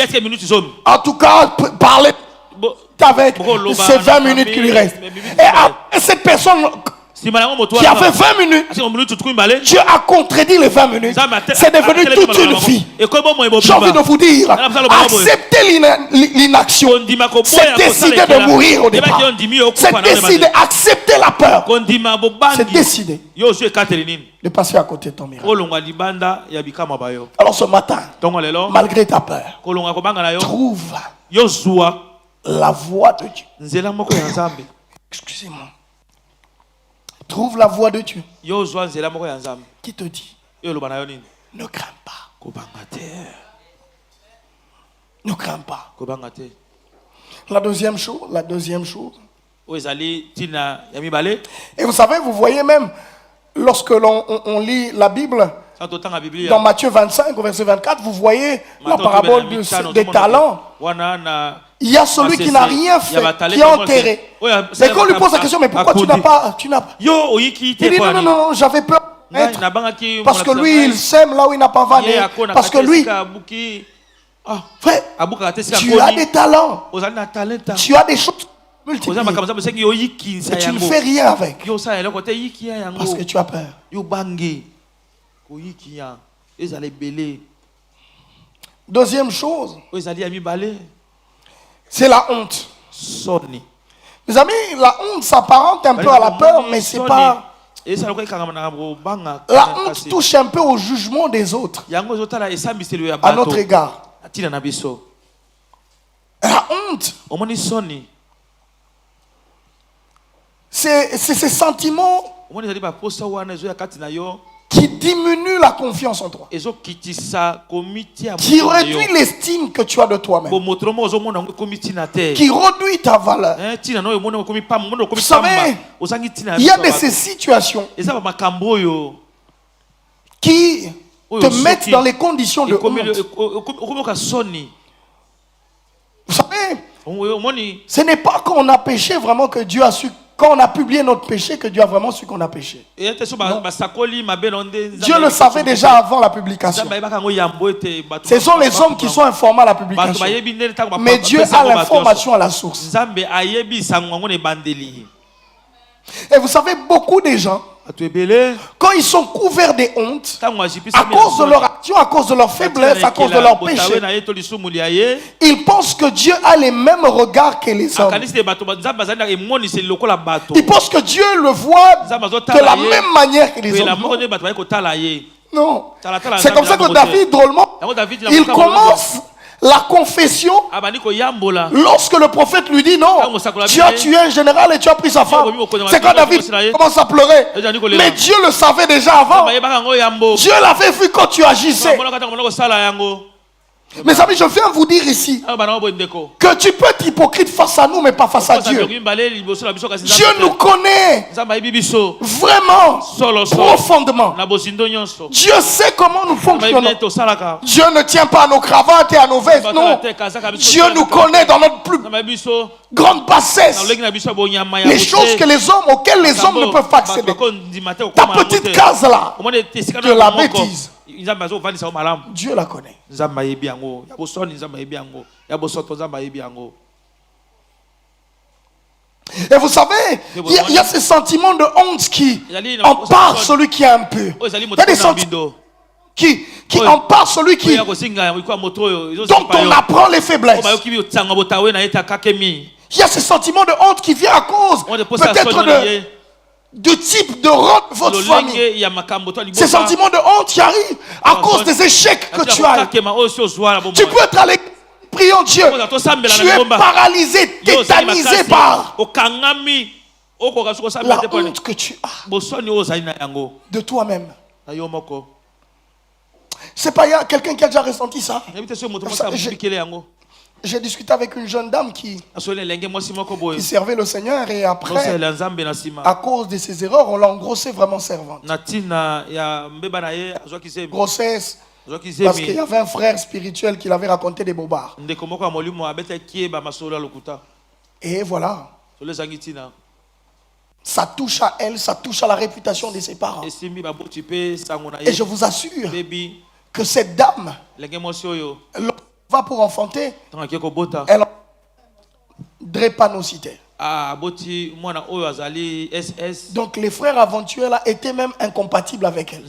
En tout cas, parler avec ces 20 minutes qui lui restent. Et après cette personne qui a fait 20 minutes, Dieu a contredit les 20 minutes. C'est devenu toute une vie. J'ai envie de vous dire, accepter l'inaction, c'est décider de mourir au départ. C'est décider, accepter la peur. C'est décider de passer à côté de ton miracle. Alors ce matin, malgré ta peur, trouve la voie de Dieu. Excusez-moi. Trouve la voie de Dieu. Qui te dit ne crains pas. Ne crains pas. La deuxième chose. Et vous savez, vous voyez même, lorsque on lit la Bible, dans Matthieu 25, au verset 24, vous voyez la parabole des talents. Il y a celui qui n'a rien fait, qui est enterré. Mais quand on lui pose la question, mais pourquoi tu n'as pas... Il dit non, j'avais peur. Parce que lui, il sème là où il n'a pas vanné. Parce que lui... Frère, tu as des talents. Tu as des choses multiples. Et tu ne fais rien avec. Parce que tu as peur. Deuxième chose, c'est la honte. Mes amis, la honte s'apparente un peu à la peur, mais c'est pas... La honte touche un peu au jugement des autres à notre égard. La honte, c'est ces sentiments qui diminue la confiance en toi, qui réduit l'estime que tu as de toi-même, qui réduit ta valeur. Vous savez, il y a ces situations qui te mettent dans les conditions de honte. Vous savez, ce n'est pas quand on a péché vraiment que Dieu a su. Quand on a publié notre péché, que Dieu a vraiment su qu'on a péché. Non. Dieu le savait déjà avant la publication. Ce sont les hommes qui sont informés à la publication. Mais Dieu a l'information à la source. Et vous savez, beaucoup de gens, quand ils sont couverts de honte, à cause de leur action, à cause de leur faiblesse, à cause de leur péché, ils pensent que Dieu a les mêmes regards que les hommes. Ils pensent que Dieu le voit de la même manière que les hommes. Non. C'est comme ça que David, drôlement, il commence la confession lorsque le prophète lui dit non, tu as tué un général et tu as pris sa femme. C'est quand David commence à pleurer. Mais Dieu le savait déjà avant. Dieu l'avait vu quand tu agissais. Mes amis, je viens vous dire ici que tu peux être hypocrite face à nous, mais pas face à Dieu. Dieu nous connaît vraiment profondément. Dieu sait comment nous fonctionnons. Dieu ne tient pas à nos cravates et à nos vestes, non. Dieu nous connaît dans notre plus grande bassesse. Les choses que les hommes, auxquelles les hommes ne peuvent pas accéder. Ta petite case là, de la bêtise. Dieu la connaît. Et vous savez, il y a ces sentiments de honte qui emparent celui qui est impur. Il y a des sentiments qui emparent celui qui dont on apprend les faiblesses. Il y a ces sentiments de honte qui viennent à cause peut-être du type de rôle de votre famille. Ces sentiments de honte qui arrivent à cause des échecs que tu as. Tu peux être allé priant Dieu. Tu es paralysé, tétanisé par La honte que tu as de toi-même. C'est pas quelqu'un qui a déjà ressenti ça. J'ai discuté avec une jeune dame qui servait le Seigneur et après, à cause de ses erreurs, on l'a engrossée vraiment servante. Grossesse, parce qu'il y avait un frère spirituel qui l'avait raconté des bobards. Et voilà. Ça touche à elle, ça touche à la réputation de ses parents. Et je vous assure que cette dame, va pour enfanter, elle a drépanocytaire. Donc les frères aventuriers là étaient même incompatibles avec elle.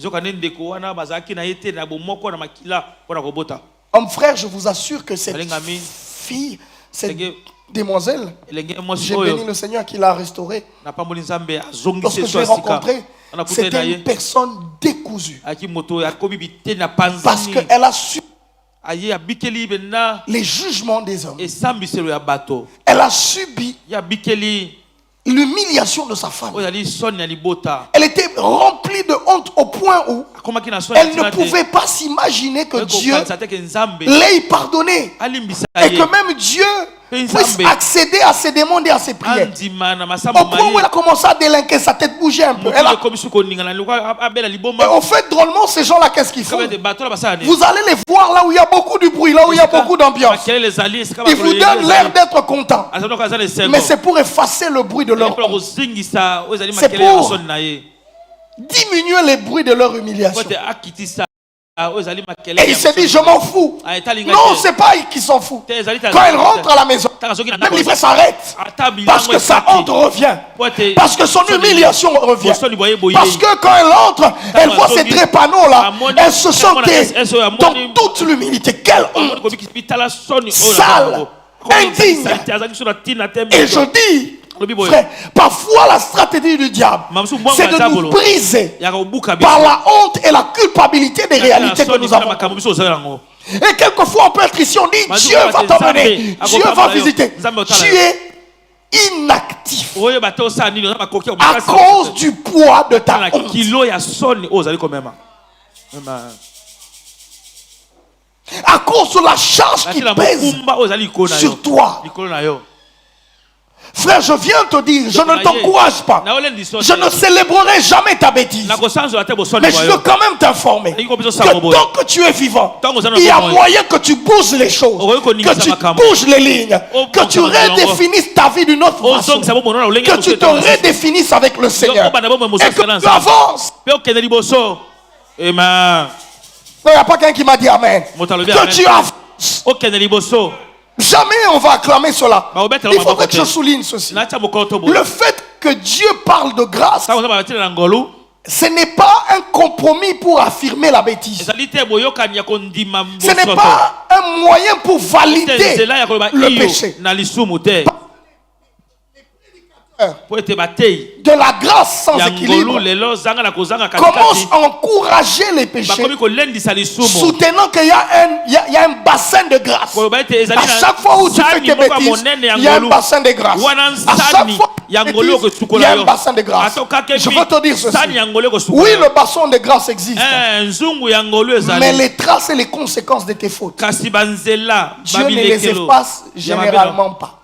Homme frère, je vous assure que cette fille, cette demoiselle, j'ai béni le Seigneur qui l'a restaurée. Lorsque je l'ai rencontrée, c'était une personne décousue. Parce qu'elle a su les jugements des hommes. Elle a subi l'humiliation de sa femme. Elle était remplie de honte au point où elle ne pouvait pas s'imaginer que Dieu l'ait pardonné. Et que même Dieu puisse accéder à ses demandes et à ses prières. Au point où elle a commencé à délinquer, sa tête bougeait un peu. Et au fait, drôlement, ces gens-là, qu'est-ce qu'ils font? Vous allez les voir là où il y a beaucoup de bruit, là où il y a beaucoup d'ambiance. Ils vous donnent l'air d'être contents. Mais c'est pour effacer le bruit de leur honte. C'est pour diminuer les bruits de leur humiliation. Et il s'est dit, je m'en fous. Non, c'est pas qu'ils s'en foutent. Quand elle rentre à la maison, même l'ivraie s'arrête. Parce que sa honte revient. Parce que son humiliation revient. Parce que quand elle entre, elle voit ces trépanos là. Elle se sent dans toute l'humilité. Quelle honte. Sale. Indigne. Et je dis, frère, parfois la stratégie du diable, c'est de nous briser par la honte et la culpabilité des réalités que nous avons. Et quelquefois on peut être ici, on dit Dieu va t'emmener, Dieu va visiter. Tu es inactif à cause du poids de ta honte. À cause de la charge qui pèse sur toi. Frère, je viens te dire, je ne t'encourage pas. Je ne célébrerai jamais ta bêtise. Mais je veux quand même t'informer que tant que tu es vivant, il y a moyen que tu bouges les choses, que tu bouges les lignes, que tu redéfinisses ta vie d'une autre façon, que tu te redéfinisses avec le Seigneur et que tu avances. Amen. Il n'y a pas quelqu'un qui m'a dit Amen. Que tu avances. Jamais on va acclamer cela. Il faudrait que je souligne ceci. Le fait que Dieu parle de grâce, ce n'est pas un compromis pour affirmer la bêtise. Ce n'est pas un moyen pour valider le péché. De la grâce sans équilibre commence à encourager les péchés, soutenant qu'il y a un bassin de grâce. À chaque fois où tu fais tes bêtises, il y a un bassin de grâce. À chaque fois il y a un bassin de grâce. Je veux te dire ceci. Oui, le bassin de grâce existe, mais les traces et les conséquences de tes fautes, Dieu ne les efface généralement pas.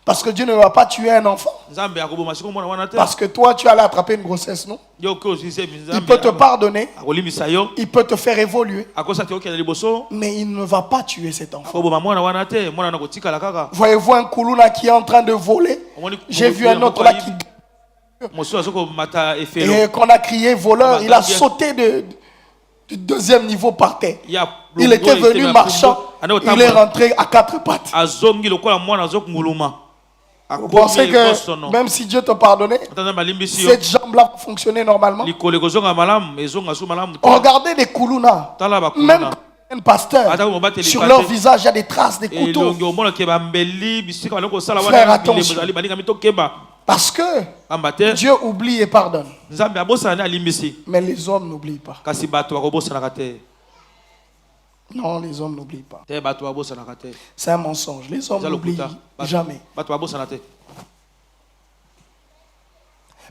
Parce que Dieu ne va pas tuer un enfant. Parce que toi tu allais attraper une grossesse, non? Il peut te pardonner, il peut te faire évoluer, mais il ne va pas tuer cet enfant. Voyez-vous un Kuluna qui est en train de voler? J'ai vu un autre là qui... Et qu'on a crié voleur, il a sauté du deuxième niveau par terre. Il était venu marchant, il est rentré à quatre pattes. Vous pensez que même si Dieu te pardonnait, cette jambe-là fonctionnait normalement? Regardez les Kuluna, même un pasteur, sur leur visage il y a des traces des couteaux. Frère, attention. Parce que Dieu oublie et pardonne. Mais les hommes n'oublient pas. Non, les hommes n'oublient pas. C'est un mensonge. Les hommes n'oublient jamais.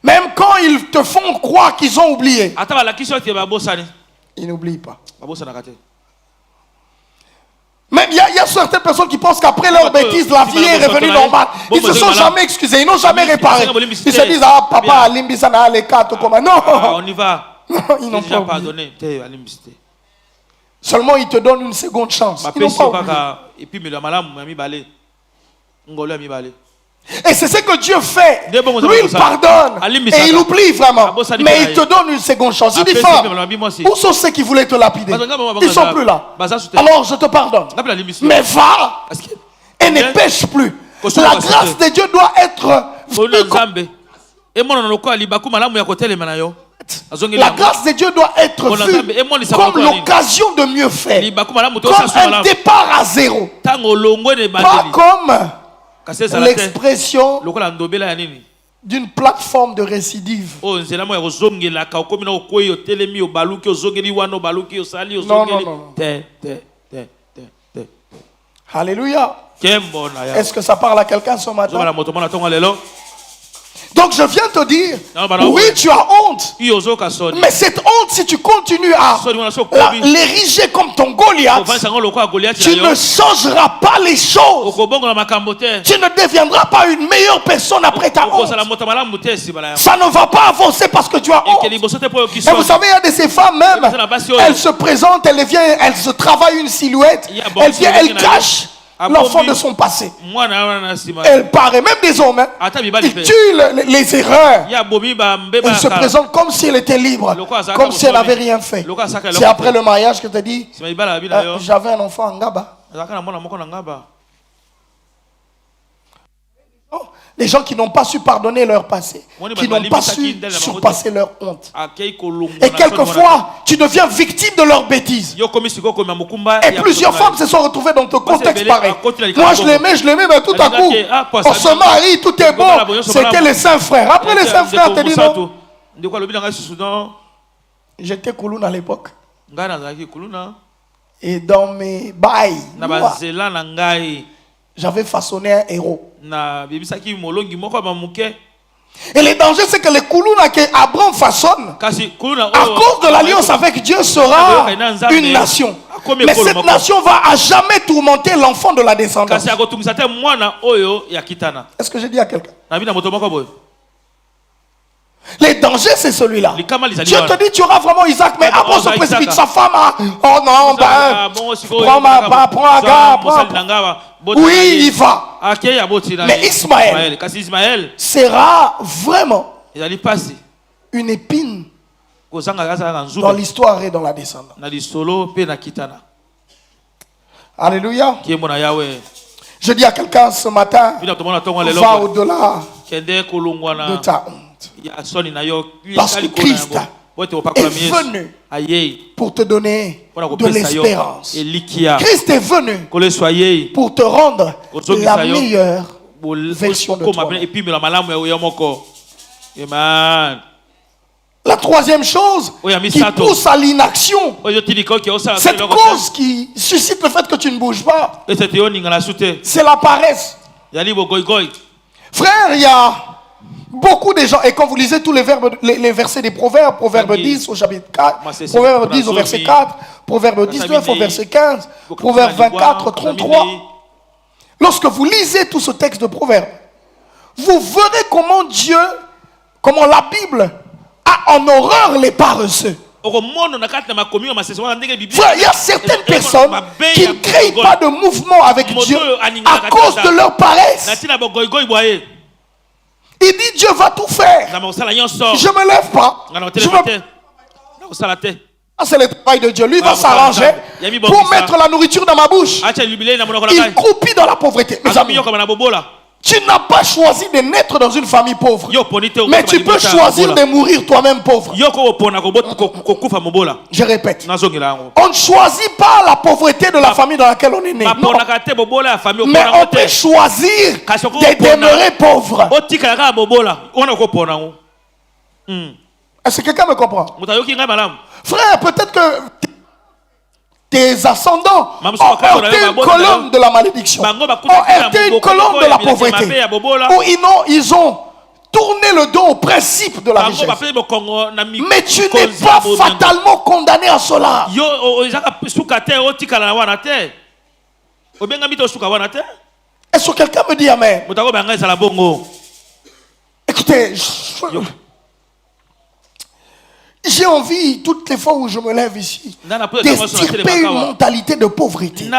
Même quand ils te font croire qu'ils ont oublié, ils n'oublient pas. Même il y a certaines personnes qui pensent qu'après leur bêtise, la vie est revenue normale. Ils ne se sont jamais excusés, ils n'ont jamais réparé. Ils se disent, ah papa, limbisana les quatre comme non. On y va. Non, ils n'ont pas pardonné. Seulement ils te donnent une seconde chance. Ils n'ont pas oublié. Et c'est ce que Dieu fait. Lui, il pardonne et il oublie vraiment. Mais il te donne une seconde chance. Il dit, femme, où sont ceux qui voulaient te lapider? Ils ne sont plus là. Alors je te pardonne. Mais va et ne pêche plus. La grâce de Dieu doit être... La grâce de Dieu doit être vue comme l'occasion de mieux faire. Comme un départ à zéro. Pas comme... l'expression d'une plateforme de récidive. Non. Alléluia. Est-ce que ça parle à quelqu'un ce matin? Donc je viens te dire, oui, tu as honte. Mais cette honte, si tu continues à l'ériger comme ton Goliath, tu ne changeras pas les choses. Tu ne deviendras pas une meilleure personne après ta honte. Ça ne va pas avancer parce que tu as honte. Et vous savez, il y a de ces femmes même, elles se présentent, elles se travaillent une silhouette, elles cachent l'enfant de son passé. Elle paraît, même des hommes, hein, ils tuent les erreurs. Elle se présente comme si elle était libre, comme si elle n'avait rien fait. C'est après le mariage que tu dis, j'avais un enfant en Ngaba. Les gens qui n'ont pas su pardonner leur passé, qui n'ont pas su surpasser leur honte. Et quelquefois, tu deviens victime de leurs bêtises. Et plusieurs femmes se sont retrouvées dans ton contexte pareil. Moi, je l'aimais, mais tout à coup, on se marie, tout est bon. C'était les saints frères. Après, les saints frères te disent non. J'étais Kouloun à l'époque. Et dans mes bails, j'avais façonné un héros. Et le danger, c'est que les Koulouna que Abraham façonne, à cause de l'alliance avec Dieu, sera une nation. Mais cette nation va à jamais tourmenter l'enfant de la descendance. Est-ce que j'ai dit à quelqu'un? Le danger, c'est celui-là. Dieu te dit, tu auras vraiment Isaac, mais Abraham se précipite, sa femme a... Oh non, prends Agar, oui, il va. Mais Ismaël sera vraiment une épine dans l'histoire et dans la descendance. Alléluia. Je dis à quelqu'un ce matin, va au-delà de ta honte. Parce que Christ est venu pour te donner de l'espérance. Christ est venu pour te rendre la meilleure version de toi. La troisième chose qui pousse à l'inaction, cette cause qui suscite le fait que tu ne bouges pas, c'est la paresse. Frère, il y a beaucoup de gens, et quand vous lisez tous les versets des Proverbes, Proverbe 10 au chapitre 4, Proverbe 10 au verset 4, Proverbe 19 au verset 15, Proverbe 24, 33. Lorsque vous lisez tout ce texte de Proverbe, vous verrez comment la Bible a en horreur les paresseux. Frère, il y a certaines personnes qui ne créent pas de mouvement avec Dieu à cause de leur paresse. Il dit Dieu va tout faire. Je ne me lève pas. C'est le travail de Dieu. Lui va s'arranger pour mettre la nourriture dans ma bouche. Il croupit dans la pauvreté. Mes amis, tu n'as pas choisi de naître dans une famille pauvre. Mais tu peux choisir de mourir toi-même pauvre. Je répète. On ne choisit pas la pauvreté de la famille dans laquelle on est né. Non. Mais on peut choisir de demeurer pauvre. Est-ce que quelqu'un me comprend? Frère, peut-être que tes ascendants ont heurté une colonne de la malédiction, ont heurté une colonne de la pauvreté, ou ils ont tourné le dos au principe de la richesse. Mais tu n'es pas fatalement condamné à cela. Est-ce que quelqu'un me dit amen? Écoutez, j'ai envie, toutes les fois où je me lève ici, d'extirper une mentalité de pauvreté.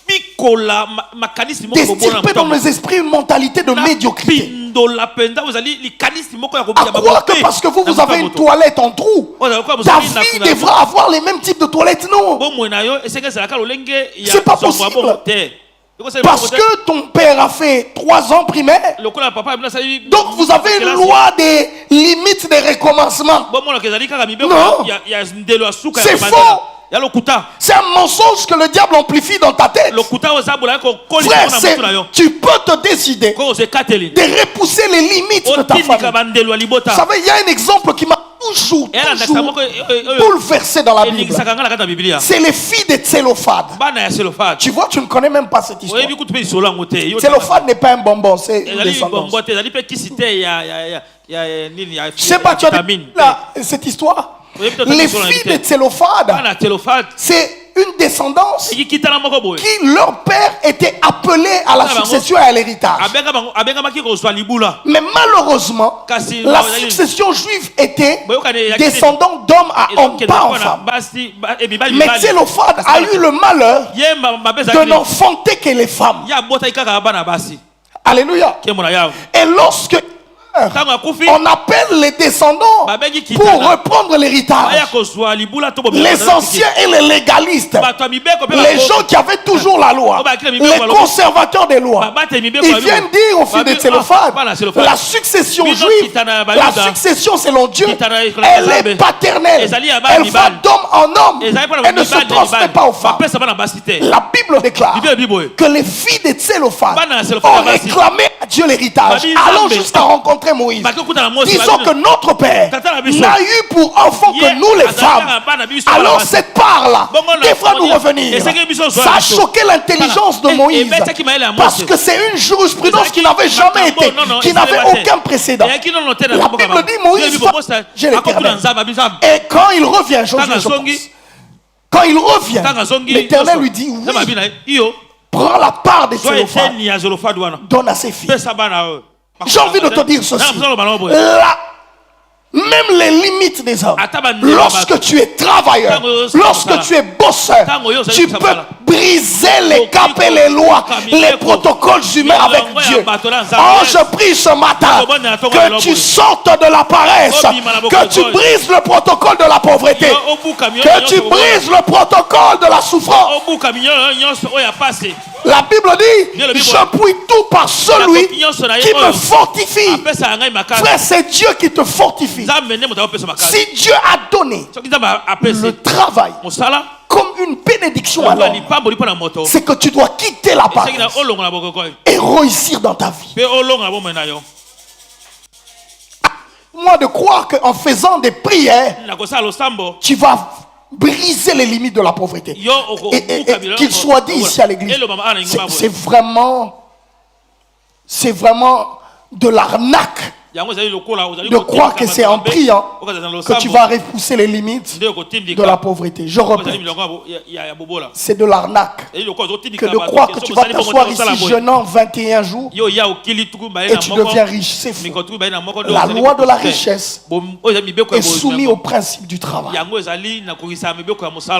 D'extirper dans mes esprits une mentalité de médiocrité. À croire que parce que vous avez une toilette en trou, ta vie devra avoir les mêmes types de toilettes. Non. C'est pas possible. Parce que ton père a fait 3 ans primaire, donc vous avez une loi des limites des recommencements. Non, c'est faux. C'est un mensonge que le diable amplifie dans ta tête. Frère, tu peux te décider de repousser les limites de ta famille. Vous savez, il y a un exemple qui m'a toujours bouleversé dans la Bible. C'est les filles de Tsélophade. Tu vois, tu ne connais même pas cette histoire. Tsélophade n'est pas un bonbon, c'est une descendance. Je sais pas, tu as dit cette histoire. Les filles de Tsélophade, c'est une descendance qui leur père était appelé à la succession et à l'héritage. Mais malheureusement, la succession juive était descendant d'homme à homme, pas en femme. Mais Tsélophade a eu le malheur de n'enfanter que les femmes. Alléluia. Et lorsque on appelle les descendants pour reprendre l'héritage. Les anciens et les légalistes, les gens qui avaient toujours la loi, les conservateurs des lois, ils viennent dire aux filles de Tsélophade, la succession juive, la succession selon Dieu, elle est paternelle, elle va d'homme en homme, elle ne se transmet pas aux femmes. La Bible déclare que les filles de Tsélophade ont réclamé à Dieu l'héritage, allant jusqu'à rencontrer Moïse. Disons que notre père n'a eu pour enfant que nous les femmes. Alors cette part-là devra nous revenir. Ça a choqué l'intelligence de Moïse, parce que c'est une jurisprudence qui n'avait jamais été, qui n'avait aucun précédent. La Bible dit Moïse j'ai l'Éternel. Et quand il revient, je pense, quand il revient, l'Éternel lui dit oui, prends la part des Tsélophade, donne à ses filles. J'ai envie de te dire ceci. Même les limites des hommes, lorsque tu es travailleur, lorsque tu es bosseur, tu peux briser les caps et les lois, les protocoles humains avec Dieu. Oh, je prie ce matin que tu sortes de la paresse, que tu brises le protocole de la pauvreté, que tu brises le protocole de la souffrance. La Bible dit, je puis tout par celui qui me fortifie. Frère, c'est Dieu qui te fortifie. Si Dieu a donné le travail comme une bénédiction à l'homme, c'est que tu dois quitter la paresse et réussir dans ta vie. Moi de croire qu'en faisant des prières, tu vas briser les limites de la pauvreté. Et qu'il soit dit ici à l'église, c'est vraiment de l'arnaque de croire que c'est en priant que tu vas repousser les limites de la pauvreté. Je répète, c'est de l'arnaque que de croire que tu vas t'asseoir ici jeûnant 21 jours et tu deviens riche. C'est faux. La loi de la richesse est soumise au principe du travail.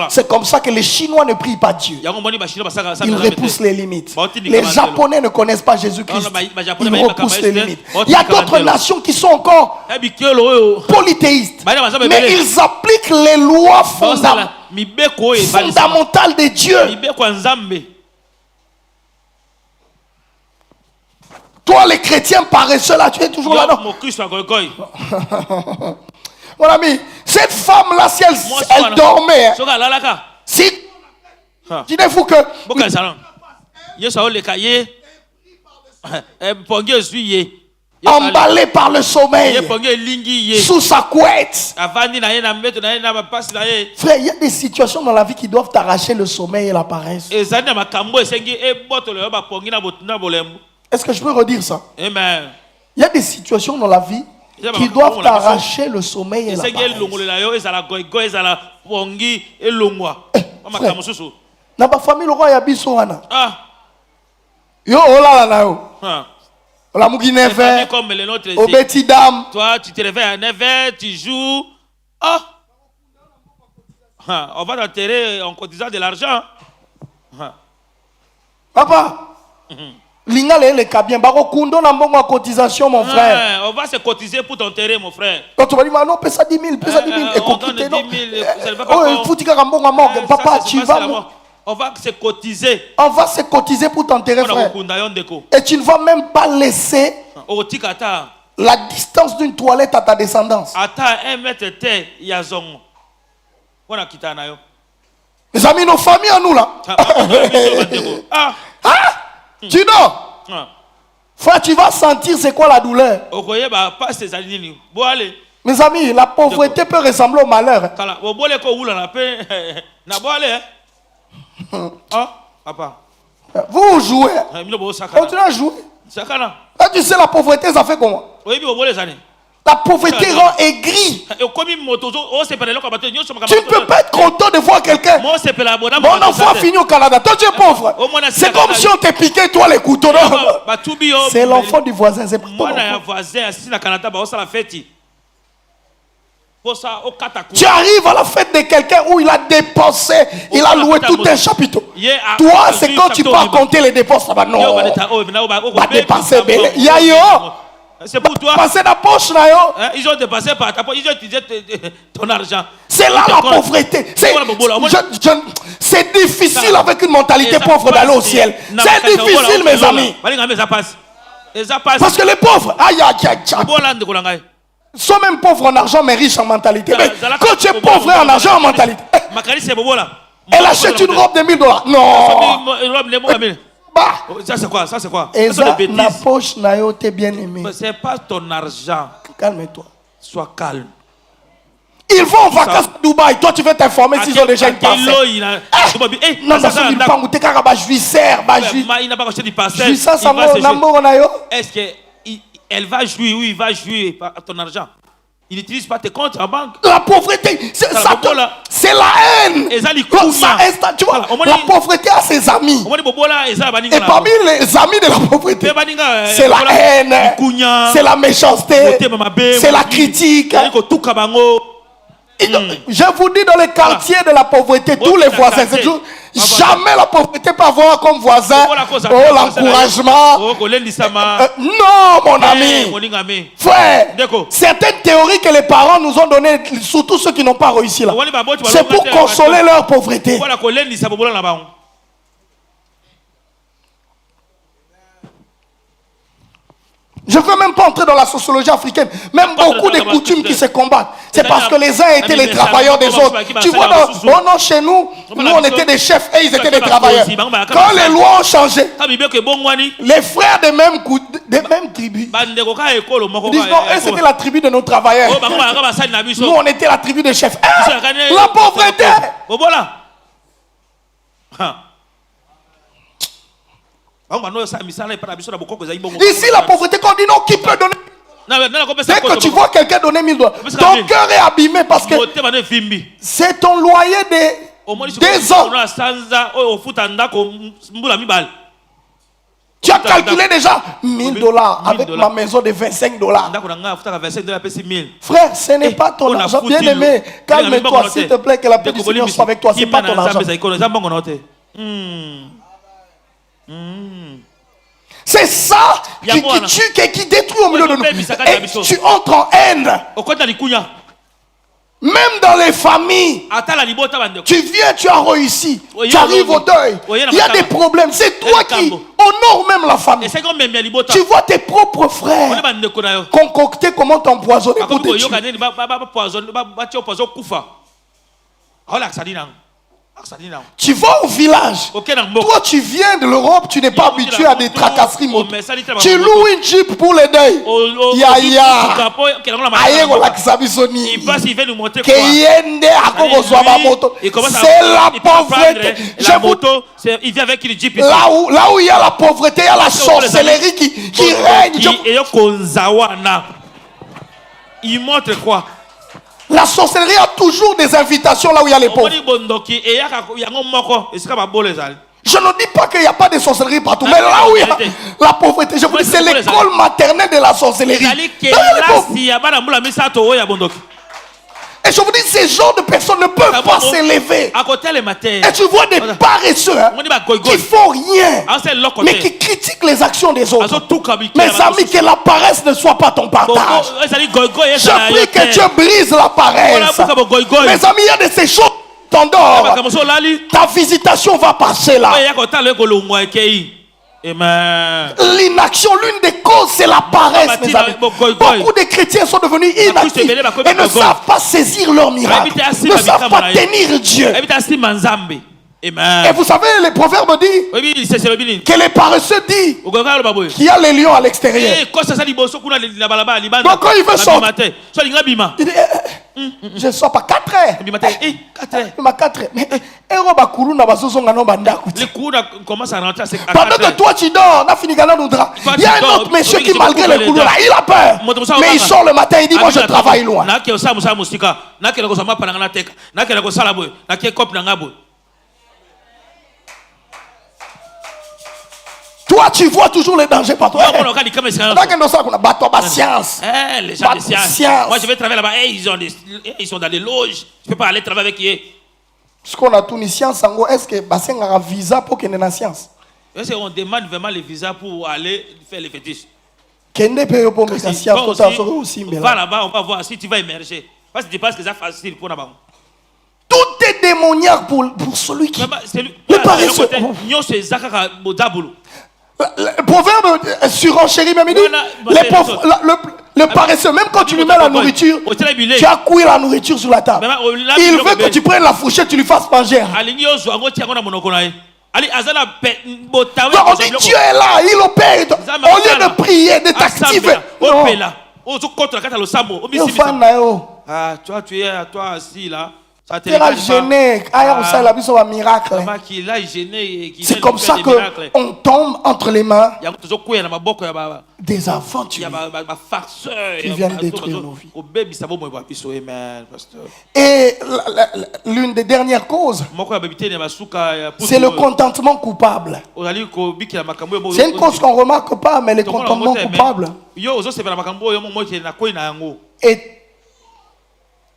C'est comme ça que les Chinois ne prient pas Dieu. Ils repoussent les limites. Les Japonais ne connaissent pas Jésus-Christ. Ils repoussent les limites. Il y a d'autres nations qui sont encore polythéistes, mais ils appliquent les lois fondamentales de Dieu. Toi, les chrétiens paresseux là, tu es toujours là, non? Mon ami, cette femme là, si elle dormait, si dites-vous que emballé par le sommeil, sous sa couette. Frère, il y a des situations dans la vie qui doivent t'arracher le sommeil et la paresse. Est-ce que je peux redire ça? Amen. Il y a des situations dans la vie qui doivent t'arracher le sommeil et la paresse. Dans ma famille, le roi y a bisoana. Yo, oh là là, yo. La mougi 9h, au petit dame. Toi, tu te réveilles à 9h, tu joues. On va t'enterrer en cotisant de l'argent. Papa, l'ingale le cabien. Bako kundo na mbongo cotisation, mon frère. On va se cotiser pour t'enterrer, mon frère. Quand tu vas dire, non, paie ça 10 000, paie ça 10 000. Et qu'on quitte, non. Oh, il faut dire qu'un mort. Papa, tu vas. On va se cotiser. On va se cotiser pour t'enterrer, frère. Et tu ne vas même pas laisser la distance d'une toilette à ta descendance. Mes amis, nos familles à nous là. Tu dors. Frère, tu vas sentir c'est quoi la douleur. Mes amis, la pauvreté peut ressembler au malheur. Papa. Vous jouez. Continuez à jouer. Là, tu sais, la pauvreté, ça fait comment? La pauvreté rend aigri. Tu ne peux pas être content de voir quelqu'un. Mon enfant a fini au Canada. Toi, tu es pauvre. C'est comme si on te piquait, toi, les couteaux. C'est l'enfant du voisin. C'est pas ton enfant. Tu arrives à la fête de quelqu'un où il a dépensé, il a loué tout un chapiteau. Toi, c'est quand tu pars compter les dépenses. Ça va non. Va dépenser. C'est pour toi. Passer la poche là, yo. Ils ont dépassé par ta poche. Ils ont utilisé ton argent. C'est là la pauvreté. C'est difficile avec une mentalité pauvre d'aller au ciel. C'est difficile, mes amis. Parce que les pauvres, sont même pauvres en argent mais riches en mentalité. Mais quand tu es pauvre en argent en mentalité, elle achète une robe de $1000. Non. Ça c'est quoi? Ça c'est quoi? Et ça, la poche nayo t'es bien aimé. C'est pas ton argent. Calme-toi. Sois calme. Ils vont en vacances à Dubaï. Toi, tu veux t'informer s'ils ont déjà une pensée. Non, il n'a pas est-ce qu'elle va jouer ou il va jouer par ton argent? Il n'utilise pas tes comptes en banque. La pauvreté, c'est la haine. Tu vois, la pauvreté a ses amis. Et parmi les amis de la pauvreté, c'est la haine, c'est la méchanceté, c'est la critique. Je vous dis, dans les quartiers de la pauvreté, tous les voisins, c'est toujours, jamais la pauvreté peut avoir comme voisin l'encouragement. Non, mon ami. Frère, certaines théories que les parents nous ont données, surtout ceux qui n'ont pas réussi là, c'est pour consoler leur pauvreté. Je ne veux même pas entrer dans la sociologie africaine. Même beaucoup de coutumes qui se combattent. C'est parce que les uns étaient les travailleurs des autres. Tu vois, chez nous, on était des chefs et ils étaient des travailleurs. Quand les lois ont changé, les frères des mêmes tribus disent non, c'était la tribu de nos travailleurs. Nous, on était la tribu des chefs. La pauvreté. Ici, la pauvreté, quand on dit non, qui peut donner? Dès que tu vois quelqu'un donner $1000, ton cœur est abîmé parce que c'est ton loyer des ans. Tu as calculé déjà $1000 avec ma maison de $25. Frère, ce n'est pas ton argent. Bien aimé, calme-toi, s'il te plaît, que la paix du Seigneur soit avec toi. Ce n'est pas ton argent. C'est ça qui tue, qui détruit au milieu de nous. Et tu entres en haine. Même dans les familles. Tu viens, tu as réussi. Tu arrives au deuil. Il y a des problèmes. C'est toi qui honore même la famille. Tu vois tes propres frères concocter comment t'empoisonner pour te tuer. Tu vas au village. Toi, tu viens de l'Europe, tu n'es pas habitué à des tracasseries moto. Tu loues une Jeep pour les deuils. Yaya. Aïe, il passe, il vient nous montrer quoi. C'est la pauvreté. La moto, il vient avec une Jeep. Là où il y a la pauvreté, il y a la sorcellerie qui règne. Il montre quoi? La sorcellerie a toujours des invitations là où il y a les pauvres. Je ne dis pas qu'il n'y a pas de sorcellerie partout, mais là où il y a la pauvreté, je vous dis, c'est l'école maternelle de la sorcellerie. Et je vous dis, ces genres de personnes ne peuvent pas s'élever. Et tu vois des paresseux qui font rien, mais qui critiquent les actions des autres. Mes amis, que la paresse ne soit pas ton partage. Je prie que Dieu brise la paresse. Mes amis, il y a de ces choses qui t'endorment. Ta visitation va passer là. L'inaction, l'une des causes, c'est la paresse, mes amis. Beaucoup de chrétiens sont devenus inactifs et ne savent pas saisir leur miracle, ne savent pas tenir Dieu. Et vous savez, les proverbes disent que les paresseux disent qu'il y a les lions à l'extérieur. Donc quand il veut sortir, il dit, je ne sors pas 4 heures. Il m'a 4 heures. Mais les cours commencent à rentrer. Pendant que toi tu dors, il y a un autre monsieur qui, malgré les cours là, il a peur. Mais il sort le matin, il dit, moi je travaille loin. Toi, tu vois toujours les dangers partout. Les gens de science. Moi, je vais travailler là-bas. Ils sont dans des loges. Je ne peux pas aller travailler avec eux. Ce qu'on a tout ni science, est-ce que on a un visa pour qu'il y ait une science? Est-ce qu'on demande vraiment les visas pour aller faire les fétiches? Va là-bas, on va voir si tu vas émerger. Parce que tu penses que c'est facile pour là-bas. Tout est démoniaque pour celui qui... Le paresseux. Le proverbe surenchérit même, il dit, le paresseux, même quand tu lui mets la nourriture, tu as cuit la nourriture sur la table. Il veut que tu prennes la fourchette, tu lui fasses manger. Donc on dit, Dieu est là, il opère. Au lieu de prier, de t'activer. Ah, tu es assis là. Il a gêné. C'est comme ça qu'on tombe entre les mains des aventuriers qui viennent détruire nos vies. Et l'une des dernières causes, c'est le contentement coupable. C'est une cause qu'on ne remarque pas, mais le contentement coupable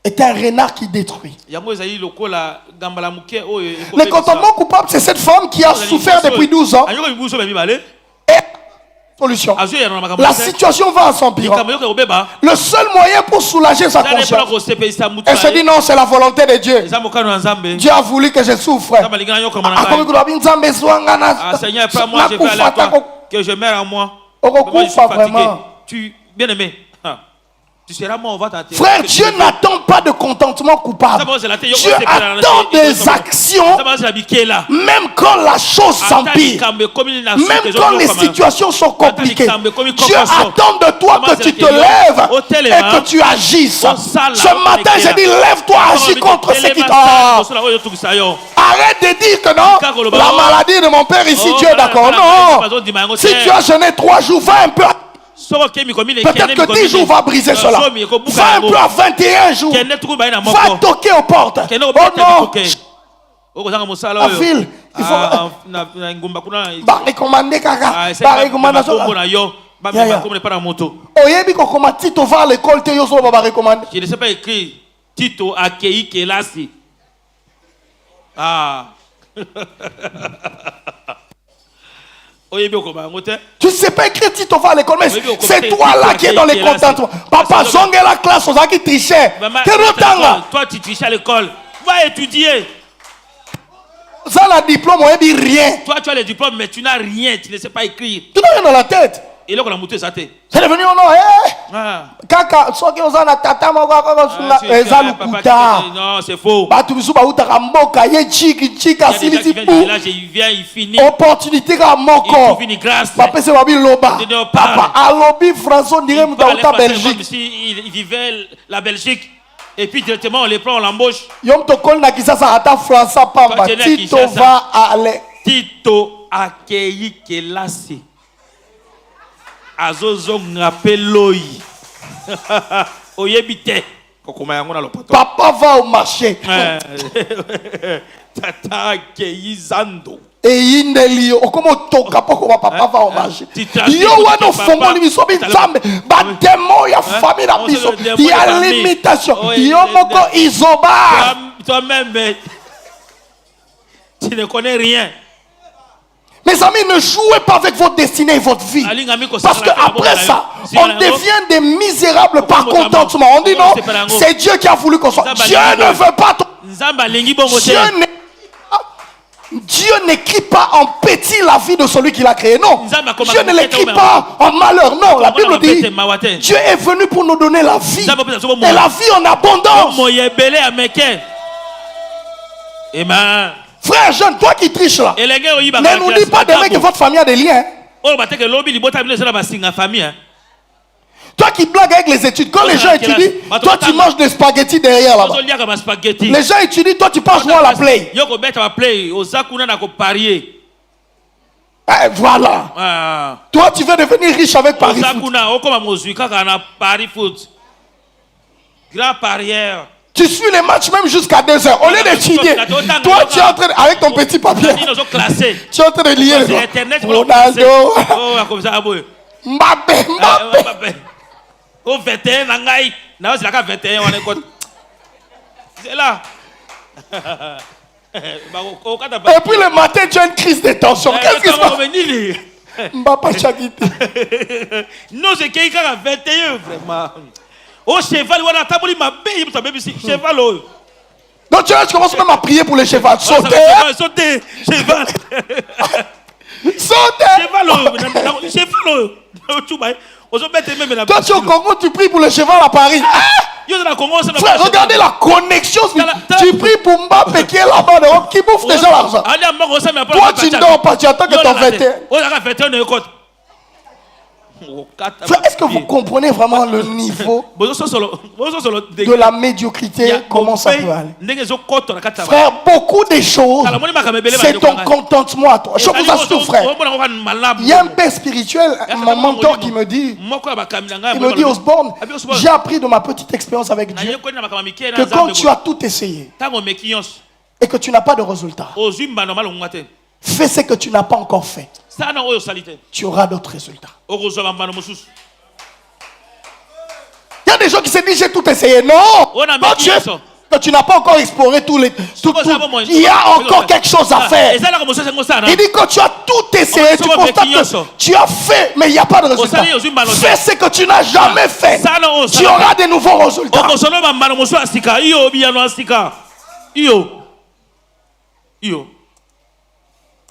est un renard qui détruit. Le contentement coupable, c'est cette femme qui a souffert depuis 12 ans. Et solution. La situation va en s'empirant. Le seul moyen pour soulager sa conscience, elle se dit non, c'est la volonté de Dieu. Dieu a voulu que je souffre. Seigneur, pas moi, je vais aller à toi, que je meurs en moi. Tu, bien aimé, tu seras mort, on va t'attirer. Frère, Dieu n'attend pas de contentement coupable. Dieu attend des actions, même quand la chose s'empire, même quand les situations sont compliquées. Dieu attend de toi que tu te lèves et que tu agisses. Ce matin, j'ai dit, lève-toi, agis contre ce qui t'arrête. Arrête de dire que non, la maladie de mon père ici, Dieu est d'accord. Non, si tu as jeûné 3 jours, va un peu. Peut-être que 10 jours va briser cela. Va un peu à 21 jours. Va toquer aux portes. Oh non. En ville, il faut. Recommander Kaka. Recommandation. Oyebi ko koma Tito va à l'école te yo so ba recommander. Je ne sais pas écrire Tito accueilli Kelasi. Ah. Tu ne sais pas écrire Tito va à l'école, mais c'est toi là qui es dans les contentements. Papa, zongue la classe, on a qui trichait. Toi, tu triches à l'école. Va étudier. Ça, le diplôme, on dit rien. Toi, tu as le diplôme, mais tu n'as rien. Tu ne sais pas écrire. Tu n'as rien dans la tête. Et là, on a monté ça. C'est devenu un nom. Kaka, soki ozana tata moko sunga eza lukuta. Non, c'est faux. Batu bisu ba uta kamboka ye chiki asilisi bu. Opportunité ka moko. Papa c'est babi loba. Papa alobi François dirait muta uta Belgique. Il vivait la Belgique. Et puis directement on les prend, on l'embauche. Yom to kol na Kinshasa ata François Pamba. Tito va aller. Tito accueilli Kelasi. Azozo ngapeloi. Oyebite. Papa va au marché. Tata accueilli Zando. Et indeli okomo toka poko papa va au marché. Yo wano fongoli biso bizambe ba démon ya famille na biso. Il y a limitation. Yo moko izoba. Toi-même tu ne connais rien. Mes amis, ne jouez pas avec votre destinée et votre vie. Parce qu'après ça, on devient des misérables par contentement. On dit non, c'est Dieu qui a voulu qu'on soit. Dieu ne veut pas ton... Dieu n'écrit pas en petit la vie de celui qui l'a créé. Non. Dieu ne l'écrit pas en malheur. Non. La Bible dit Dieu est venu pour nous donner la vie. Et la vie en abondance. Amen. Frère jeune, toi qui triches là, ne nous dis pas demain que votre famille a des liens. Toi qui blagues avec les études, quand les gens étudient, toi tu manges des spaghettis derrière là-bas. Les gens étudient, toi tu passes jouer à la play. Voilà. Toi tu veux devenir riche avec Paris Foot. Grand parieur. Tu suis les matchs même jusqu'à 2 heures. Au lieu d'étudier, toi tu es en train de, avec ton petit papier, tu es en train de lier les Ronaldo, Mbappé. Au 21, c'est là 21, on est c'est là. Et puis le matin, tu as une crise de tension. Qu'est-ce qui se passe? Mbappé Chagité. Non, c'est quelqu'un à 21, vraiment. Oh, cheval, on a tabli ma belle, cheval. Donc tu commences même à prier pour les chevals. Sauter. Sauter, cheval. Sauter. Cheval. Toi tu es au Congo, tu pries pour le cheval à Paris. Frère, regardez la connexion. Tu pries pour Mbappé qui est là-bas, qui bouffe déjà l'argent. Toi tu ne dors pas, tu attends que ton 21. Frère, est-ce que vous comprenez vraiment le niveau de la médiocrité, comment ça peut aller? Frère, beaucoup de choses, c'est ton contentement à toi. Je vous assure, frère, il y a un père spirituel, mon mentor qui me dit, il me dit, Osborne, j'ai appris de ma petite expérience avec Dieu que quand tu as tout essayé et que tu n'as pas de résultat, fais ce que tu n'as pas encore fait. Tu auras d'autres résultats. Il y a des gens qui se disent j'ai tout essayé. Non, tu n'as pas encore exploré tout. Il y a encore quelque chose à faire. Il dit quand tu as tout essayé, tu constates que tu as fait, mais il n'y a pas de résultat. Fais ce que tu n'as jamais fait. Tu auras de nouveaux résultats.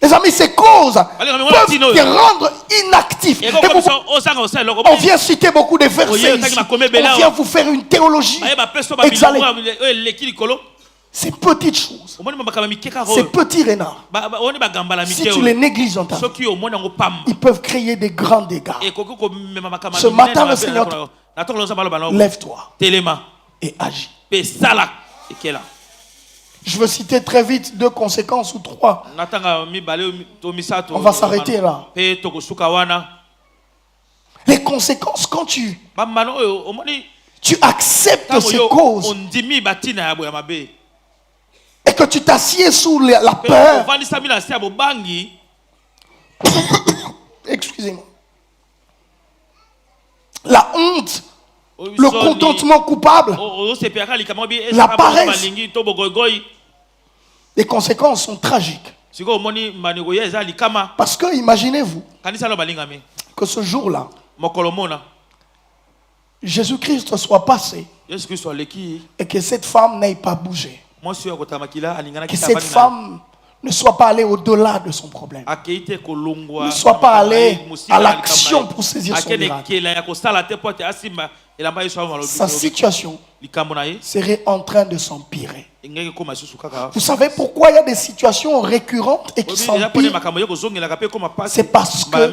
Les amis, ces causes peuvent te rendre inactif. On vient citer beaucoup de versets ici. On vient vous faire une théologie exalée. Ces petites choses, ces petits renards, si tu les négliges en ta vie, ils peuvent créer des grands dégâts. Ce matin, le Seigneur, lève-toi et agis. Je veux citer très vite 2 conséquences ou 3. On va s'arrêter là. Les conséquences quand tu acceptes ces causes et que tu t'assieds sous la peur. Excusez-moi. La honte. Le contentement coupable, la paresse. Les conséquences sont tragiques. Parce que imaginez-vous que ce jour-là, Jésus-Christ soit passé et que cette femme n'ait pas bougé. Que cette femme ne soit pas allé au-delà de son problème. Ne soit pas allé à l'action pour saisir son miracle. Sa situation serait en train de s'empirer. Vous savez pourquoi il y a des situations récurrentes et qui s'empirent? C'est parce que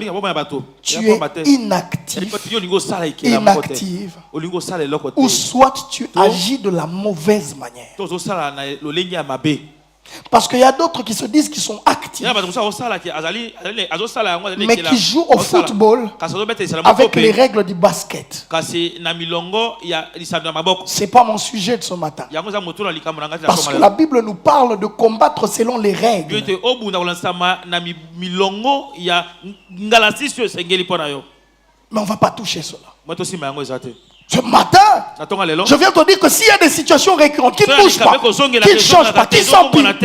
tu es inactif, ou soit tu agis de la mauvaise manière. Parce qu'il y a d'autres qui se disent qu'ils sont actifs, mais qui jouent au football avec les règles du basket. C'est pas mon sujet de ce matin. Parce que la Bible nous parle de combattre selon les règles. Mais on ne va pas toucher cela. Ce matin, je viens te dire que s'il y a des situations récurrentes qui ne bougent pas, qui ne changent pas, qui s'empirent,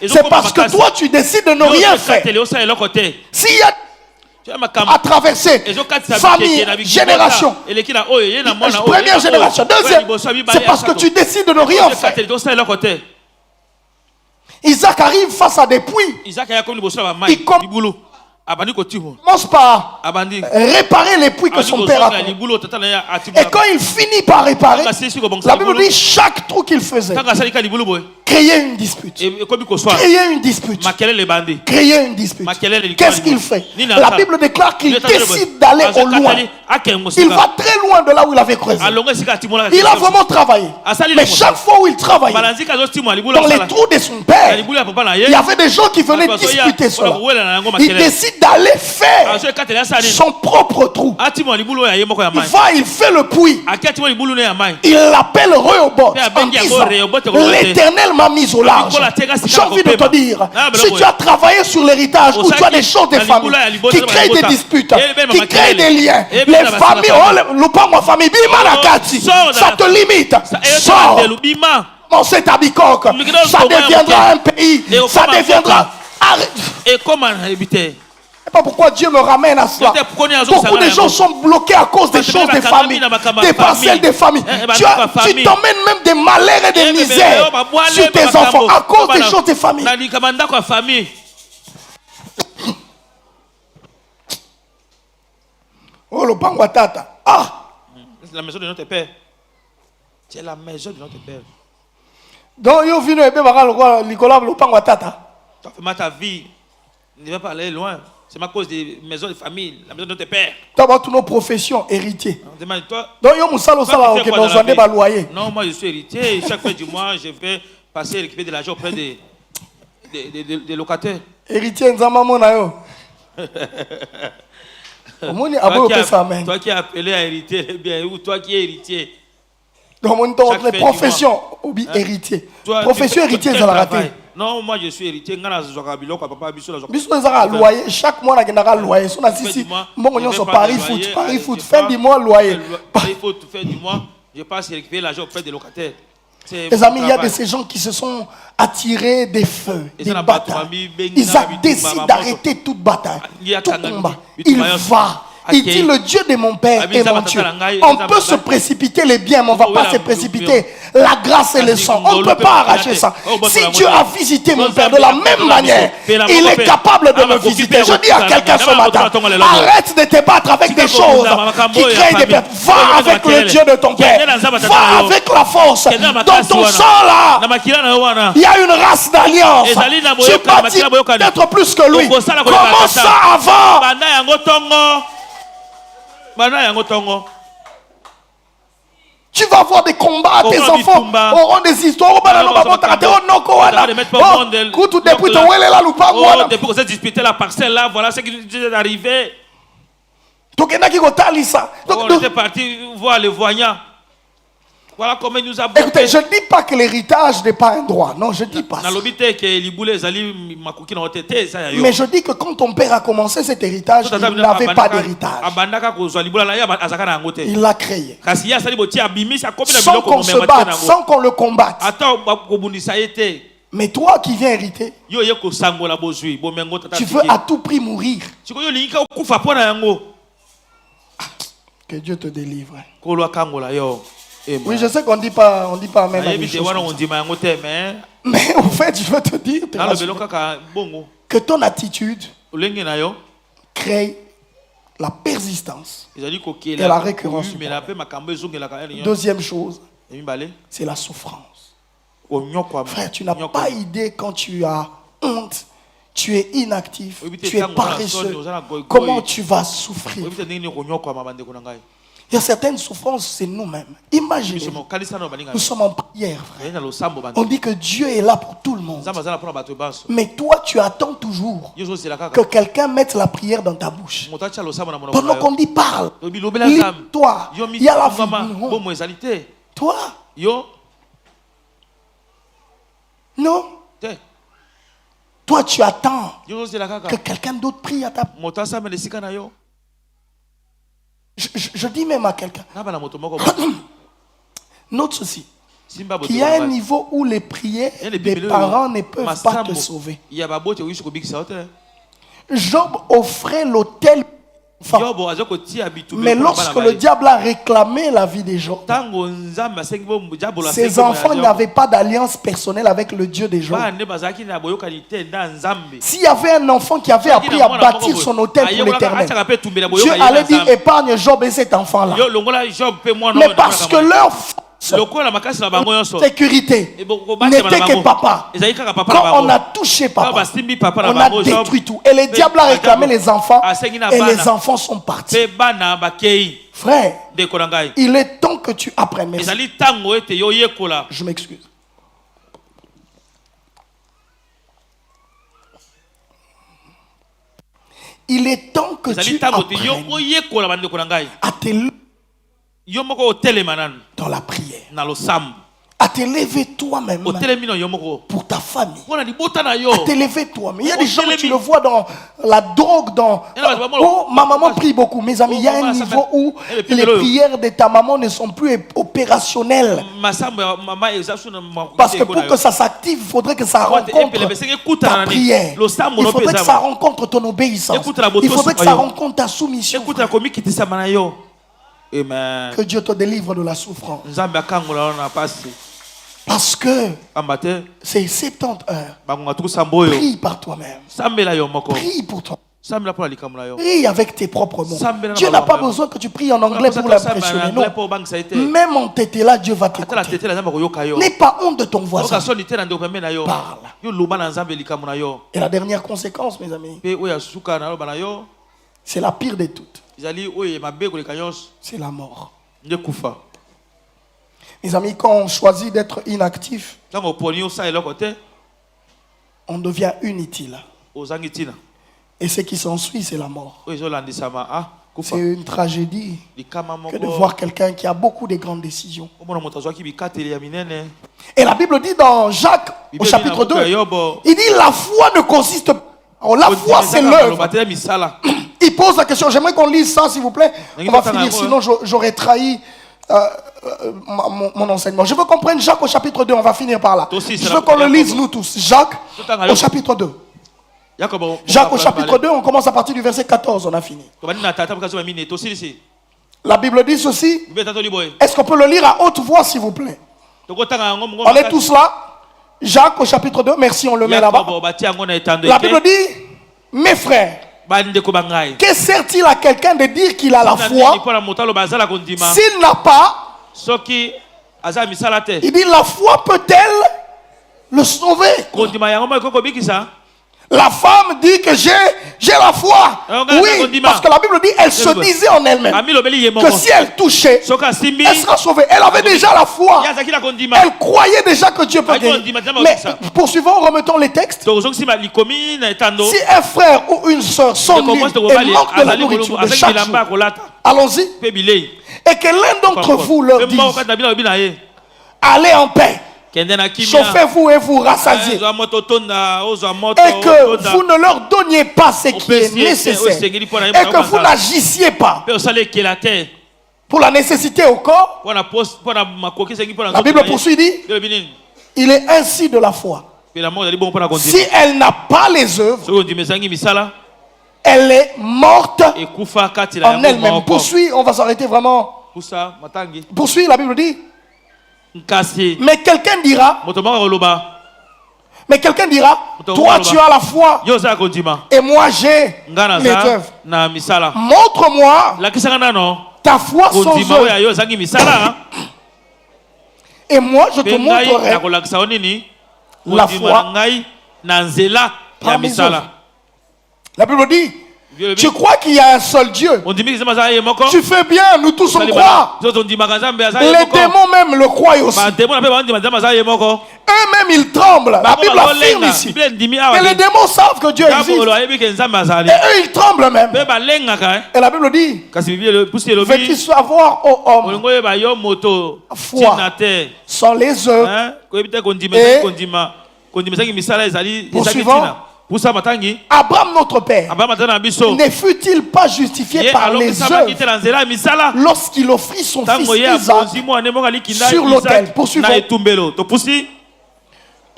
c'est parce que toi tu décides de ne rien faire. S'il y a à traverser famille, génération, première génération, deuxième, c'est parce que tu décides de ne rien faire. Isaac arrive face à des puits. Il commence par réparer les puits que son père a fait. Et quand il finit par réparer, la Bible dit chaque trou qu'il faisait créait une dispute. Créer une dispute. Créer une dispute. Qu'est-ce qu'il fait? La Bible déclare qu'il décide d'aller au loin. Il va très loin de là où il avait creusé. Il a vraiment travaillé. Mais chaque fois où il travaillait, dans les trous de son père, il y avait des gens qui venaient disputer cela. Il décide d'aller faire son propre trou. Il va, il fait le puits. Il l'appelle Rehoboth en disant: l'Éternel m'a mis au large. J'ai envie de te dire, si tu as travaillé sur l'héritage, où tu as des choses des familles qui créent des disputes, qui créent des liens, les familles, ma famille, ça te limite. Sors. Mon c'est Abikok, ça deviendra un pays, ça deviendra. Et comment éviter? Pas pourquoi Dieu me ramène à cela. Beaucoup de gens sont bloqués à cause des choses des familles, des parcelles des familles. Tu t'emmènes même des malheurs et des misères sur tes enfants à cause des choses des familles. Oh, le Bangwatata. Ah! C'est la maison de notre père. C'est la maison de notre père. Donc, il vient et Nicolas le Bangwatata. Tu as fait ta vie. Ne va pas aller loin. C'est ma cause des maisons de famille, la maison de notre père. Tu as toutes nos professions héritiers. Demande-toi. Donc, il y a loyer. Non, moi je suis héritier. Chaque fin du mois, je vais passer et récupérer de l'argent auprès des locataires. Héritier, Nzamamona. Toi qui es appelé à hériter, bien, ou toi qui es héritier. Donc, les professions, héritier. Profession héritier, ça l'a raté. Non, moi je suis héritier. Chaque mois, on a loyer. Paris foot, fin du mois, loyer. Paris foot, fin du mois, je passe et récupérer l'argent auprès des locataires. Les amis, il y a de ces gens qui se sont attirés des feux, des batailles. Ils décident d'arrêter toute bataille, tout combat. Il va. Il dit: le Dieu de mon père est mon Dieu. On peut se précipiter les biens, mais on ne va pas se précipiter la grâce et le sang. On ne peut pas arracher ça. Si Dieu a visité mon père de la même manière, il est capable de me visiter. Je dis à quelqu'un ce matin: arrête de te battre avec des choses qui créent des pertes. Va avec le Dieu de ton père. Va avec la force. Dans ton sang là, il y a une race d'alliance. Tu bâtis d'être plus que lui. Comment ça avant? Tu vas avoir des combats, tes enfants auront des histoires. Depuis qu'on s'est disputé la parcelle là, voilà ce qui est arrivé. On était parti voir les voyants. Voilà comment il nous a bloqué. Écoutez, je ne dis pas que l'héritage n'est pas un droit. Non, je ne dis pas ça. Mais je dis que quand ton père a commencé cet héritage, il n'avait pas d'héritage. Il l'a créé. Sans qu'on se batte, sans qu'on le combatte. Mais toi qui viens hériter, tu veux à tout prix mourir. Que Dieu te délivre. Oui, je sais qu'on dit pas même. Mais en fait, je veux te dire que ton attitude crée la persistance et la récurrence. Deuxième chose, c'est la souffrance. Frère, tu n'as pas idée quand tu as honte, tu es inactif, tu es paresseux, comment tu vas souffrir. Il y a certaines souffrances, c'est nous-mêmes. Imaginez, nous sommes en prière, frère. On dit que Dieu est là pour tout le monde. Mais toi, tu attends toujours que quelqu'un mette la prière dans ta bouche. Pendant qu'on dit parle, lis-toi, il y a la vie. Toi, non. Toi, tu attends que quelqu'un d'autre prie à ta place. Je dis même à quelqu'un, note ceci, qu'il y a un niveau où les prières des parents ne peuvent pas te sauver. Job offrait l'autel, mais lorsque le diable a réclamé la vie des gens, ses enfants n'avaient pas d'alliance personnelle avec le Dieu des gens. S'il y avait un enfant qui avait appris à bâtir son autel pour l'éternel, Dieu allait dire épargne Job et cet enfant-là. Mais parce que leur sécurité n'était que papa. Quand on a touché papa, on a détruit tout. Et le diable a réclamé les enfants et les enfants sont partis. Frère, il est temps que tu apprennes. Merci. Je m'excuse. Il est temps que tu apprennes à te lever dans la prière, à te lever toi-même pour ta famille, à te lever toi-même. Il y a des gens, tu le vois dans la drogue, dans oh, ma maman prie beaucoup. Mes amis, il y a un niveau où les prières de ta maman ne sont plus opérationnelles. Parce que pour que ça s'active, il faudrait que ça rencontre ta prière. Il faudrait que ça rencontre ton obéissance. Il faudrait que ça rencontre ta soumission. Amen. Que Dieu te délivre de la souffrance. Parce que c'est 70 heures. Prie par toi-même. Prie pour toi. Prie avec tes propres mots. Dieu n'a pas besoin que tu pries en anglais pour l'impressionner. Non. Même en tété là, Dieu va t'écouter. N'aie pas honte de ton voisin. Parle. Et la dernière conséquence, mes amis, c'est la pire de toutes. C'est la mort. Mes amis, quand on choisit d'être inactif, on devient inutile. Et ce qui s'ensuit, c'est la mort. C'est une tragédie que de voir quelqu'un qui a beaucoup de grandes décisions. Et la Bible dit dans Jacques, au chapitre 2, il dit la foi ne consiste pas. La foi, c'est l'œuvre. Il pose la question. J'aimerais qu'on lise ça, s'il vous plaît. On va finir, sinon j'aurais trahi mon enseignement. Je veux qu'on prenne Jacques au chapitre 2. On va finir par là. Je veux qu'on le lise, nous tous. Jacques au chapitre 2. Jacques au chapitre 2, on commence à partir du verset 14. On a fini. La Bible dit ceci. Est-ce qu'on peut le lire à haute voix, s'il vous plaît? On est tous là. Jacques au chapitre 2. Merci, on le met là-bas. La Bible dit, mes frères, que sert-il à quelqu'un de dire qu'il a la foi s'il n'a pas? Il dit, la foi peut-elle le sauver? La femme dit que j'ai la foi. Oui, parce que la Bible dit, elle se disait en elle-même que si elle touchait, elle sera sauvée. Elle avait déjà la foi. Elle croyait déjà que Dieu peut guérir. Mais poursuivons, remettons les textes. Si un frère ou une soeur sont nus et manquent de la nourriture de chaque jour, allons-y. Et que l'un d'entre vous leur dise, allez en paix. Chauffez-vous et vous rassasiez. Et que vous ne leur donniez pas ce qui est nécessaire. Et que vous n'agissiez pas pour la nécessité au corps. La Bible poursuit, dit, il est ainsi de la foi. Si elle n'a pas les œuvres, elle est morte en elle-même. Poursuit, on va s'arrêter vraiment. Poursuit, la Bible dit, Mais quelqu'un dira, toi tu as la foi et moi j'ai les œuvres. Montre-moi ta foi sans œuvres. Et moi je te montrerai la foi par mes œuvres. La Bible dit, tu crois qu'il y a un seul Dieu. Tu fais bien, nous tous on croit. Les démons même le croient aussi. Eux-mêmes ils tremblent. La Bible affirme ici que les démons savent que Dieu existe. Et eux ils tremblent même. Et la Bible dit, veux-tu savoir, ô homme, foi sans les œuvres. Et poursuivant, Abraham notre père ne fut-il pas justifié par les œuvres lorsqu'il offrit son fils Isaac sur l'autel? Poursuivons.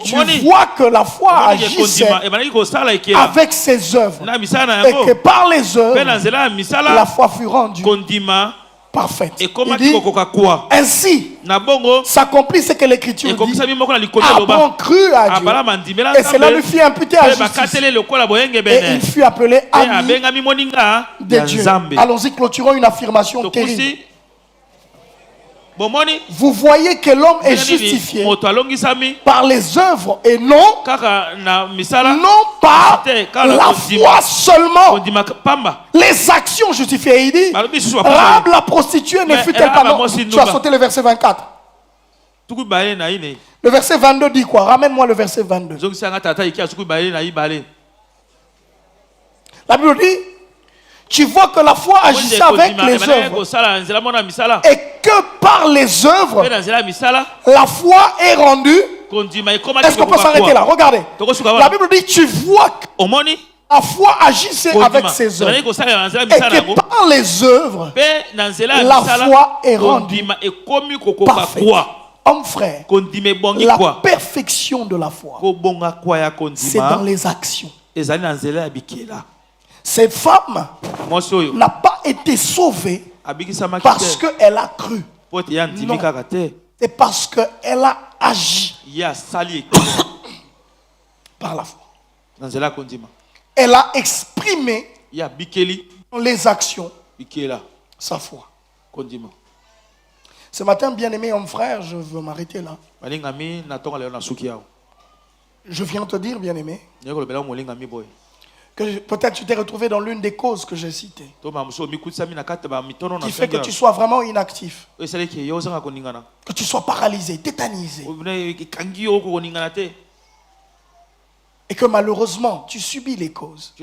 Tu vois que la foi agissait avec ses œuvres et que par les œuvres la foi fut rendue parfaite. Il dit, ainsi s'accomplit ce que l'Écriture dit. Abraham crut à Dieu et cela lui fit imputer à justice. Et il fut appelé ami de Dieu. Allons-y, clôturons une affirmation terrible. Vous voyez que l'homme est justifié par les œuvres et non par la foi seulement. Les actions justifiées. Il dit, Rahab la prostituée ne fut-elle pas non? Tu as sauté le verset 24. Le verset 22 dit quoi? Ramène-moi le verset 22. La Bible dit, tu vois que la foi agissait avec les œuvres et que par les œuvres, la foi est rendue. Est-ce qu'on peut s'arrêter là? Regardez. La Bible dit, tu vois que la foi agissait avec ses œuvres et que par les œuvres, la foi est rendue parfaite. Homme frère, la perfection de la foi, c'est dans les actions. Cette femme n'a pas été sauvée parce qu'elle a cru. Non. C'est parce qu'elle a agi par la foi. Elle a exprimé dans les actions sa foi. Ce matin, bien-aimé homme frère, je veux m'arrêter là. Je viens te dire, bien-aimé, que peut-être tu t'es retrouvé dans l'une des causes que j'ai citées, qui fait que tu sois vraiment inactif, que tu sois paralysé, tétanisé, et que malheureusement tu subis les causes.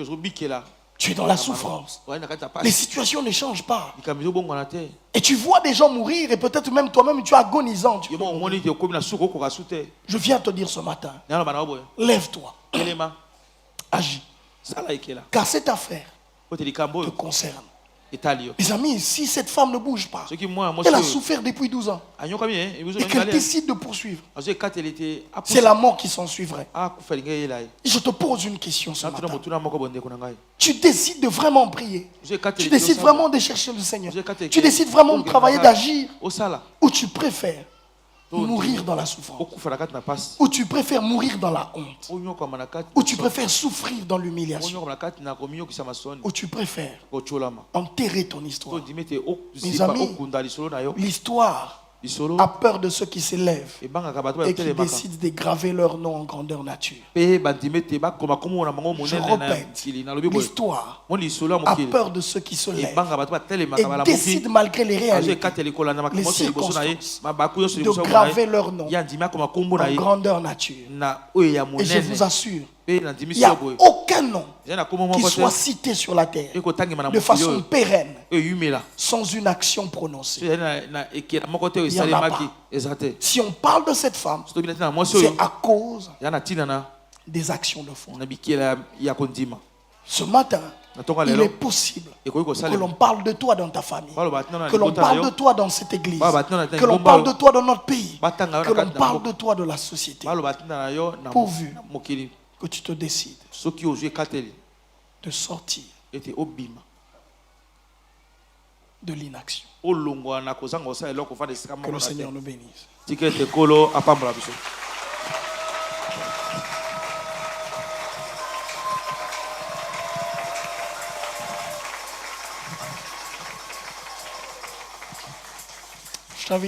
Tu es dans la souffrance. Les situations ne changent pas. Et tu vois des gens mourir et peut-être même toi-même tu es agonisant. Je viens te dire ce matin, lève-toi, agis. Car cette affaire te concerne. Mes amis, si cette femme ne bouge pas, elle a souffert depuis 12 ans et qu'elle décide de poursuivre, c'est la mort qui s'en suivrait. Je te pose une question ce matin. Tu décides de vraiment prier, tu décides vraiment de chercher le Seigneur, tu décides vraiment de travailler, d'agir, ou tu préfères mourir dans la souffrance, ou tu préfères mourir dans la honte, ou tu préfères souffrir dans l'humiliation, ou tu préfères enterrer ton histoire. Mes amis, l'histoire a peur de ceux qui s'élèvent et qui décident de graver leur nom en grandeur nature. Je répète, l'histoire a peur de ceux qui se lèvent et décident malgré les réalités, les circonstances, de graver leur nom en grandeur nature. Et je vous assure, il n'y a aucun nom qui soit cité sur la terre de façon pérenne sans une action prononcée. Il n'y en a pas. Si on parle de cette femme, c'est à cause des actions de foi. Ce matin, il est possible que l'on parle de toi dans ta famille, que l'on parle de toi dans cette église, que l'on parle de toi dans notre pays, que l'on parle de toi dans la société, pourvu que tu te décides de sortir de l'inaction. Que le Seigneur nous bénisse.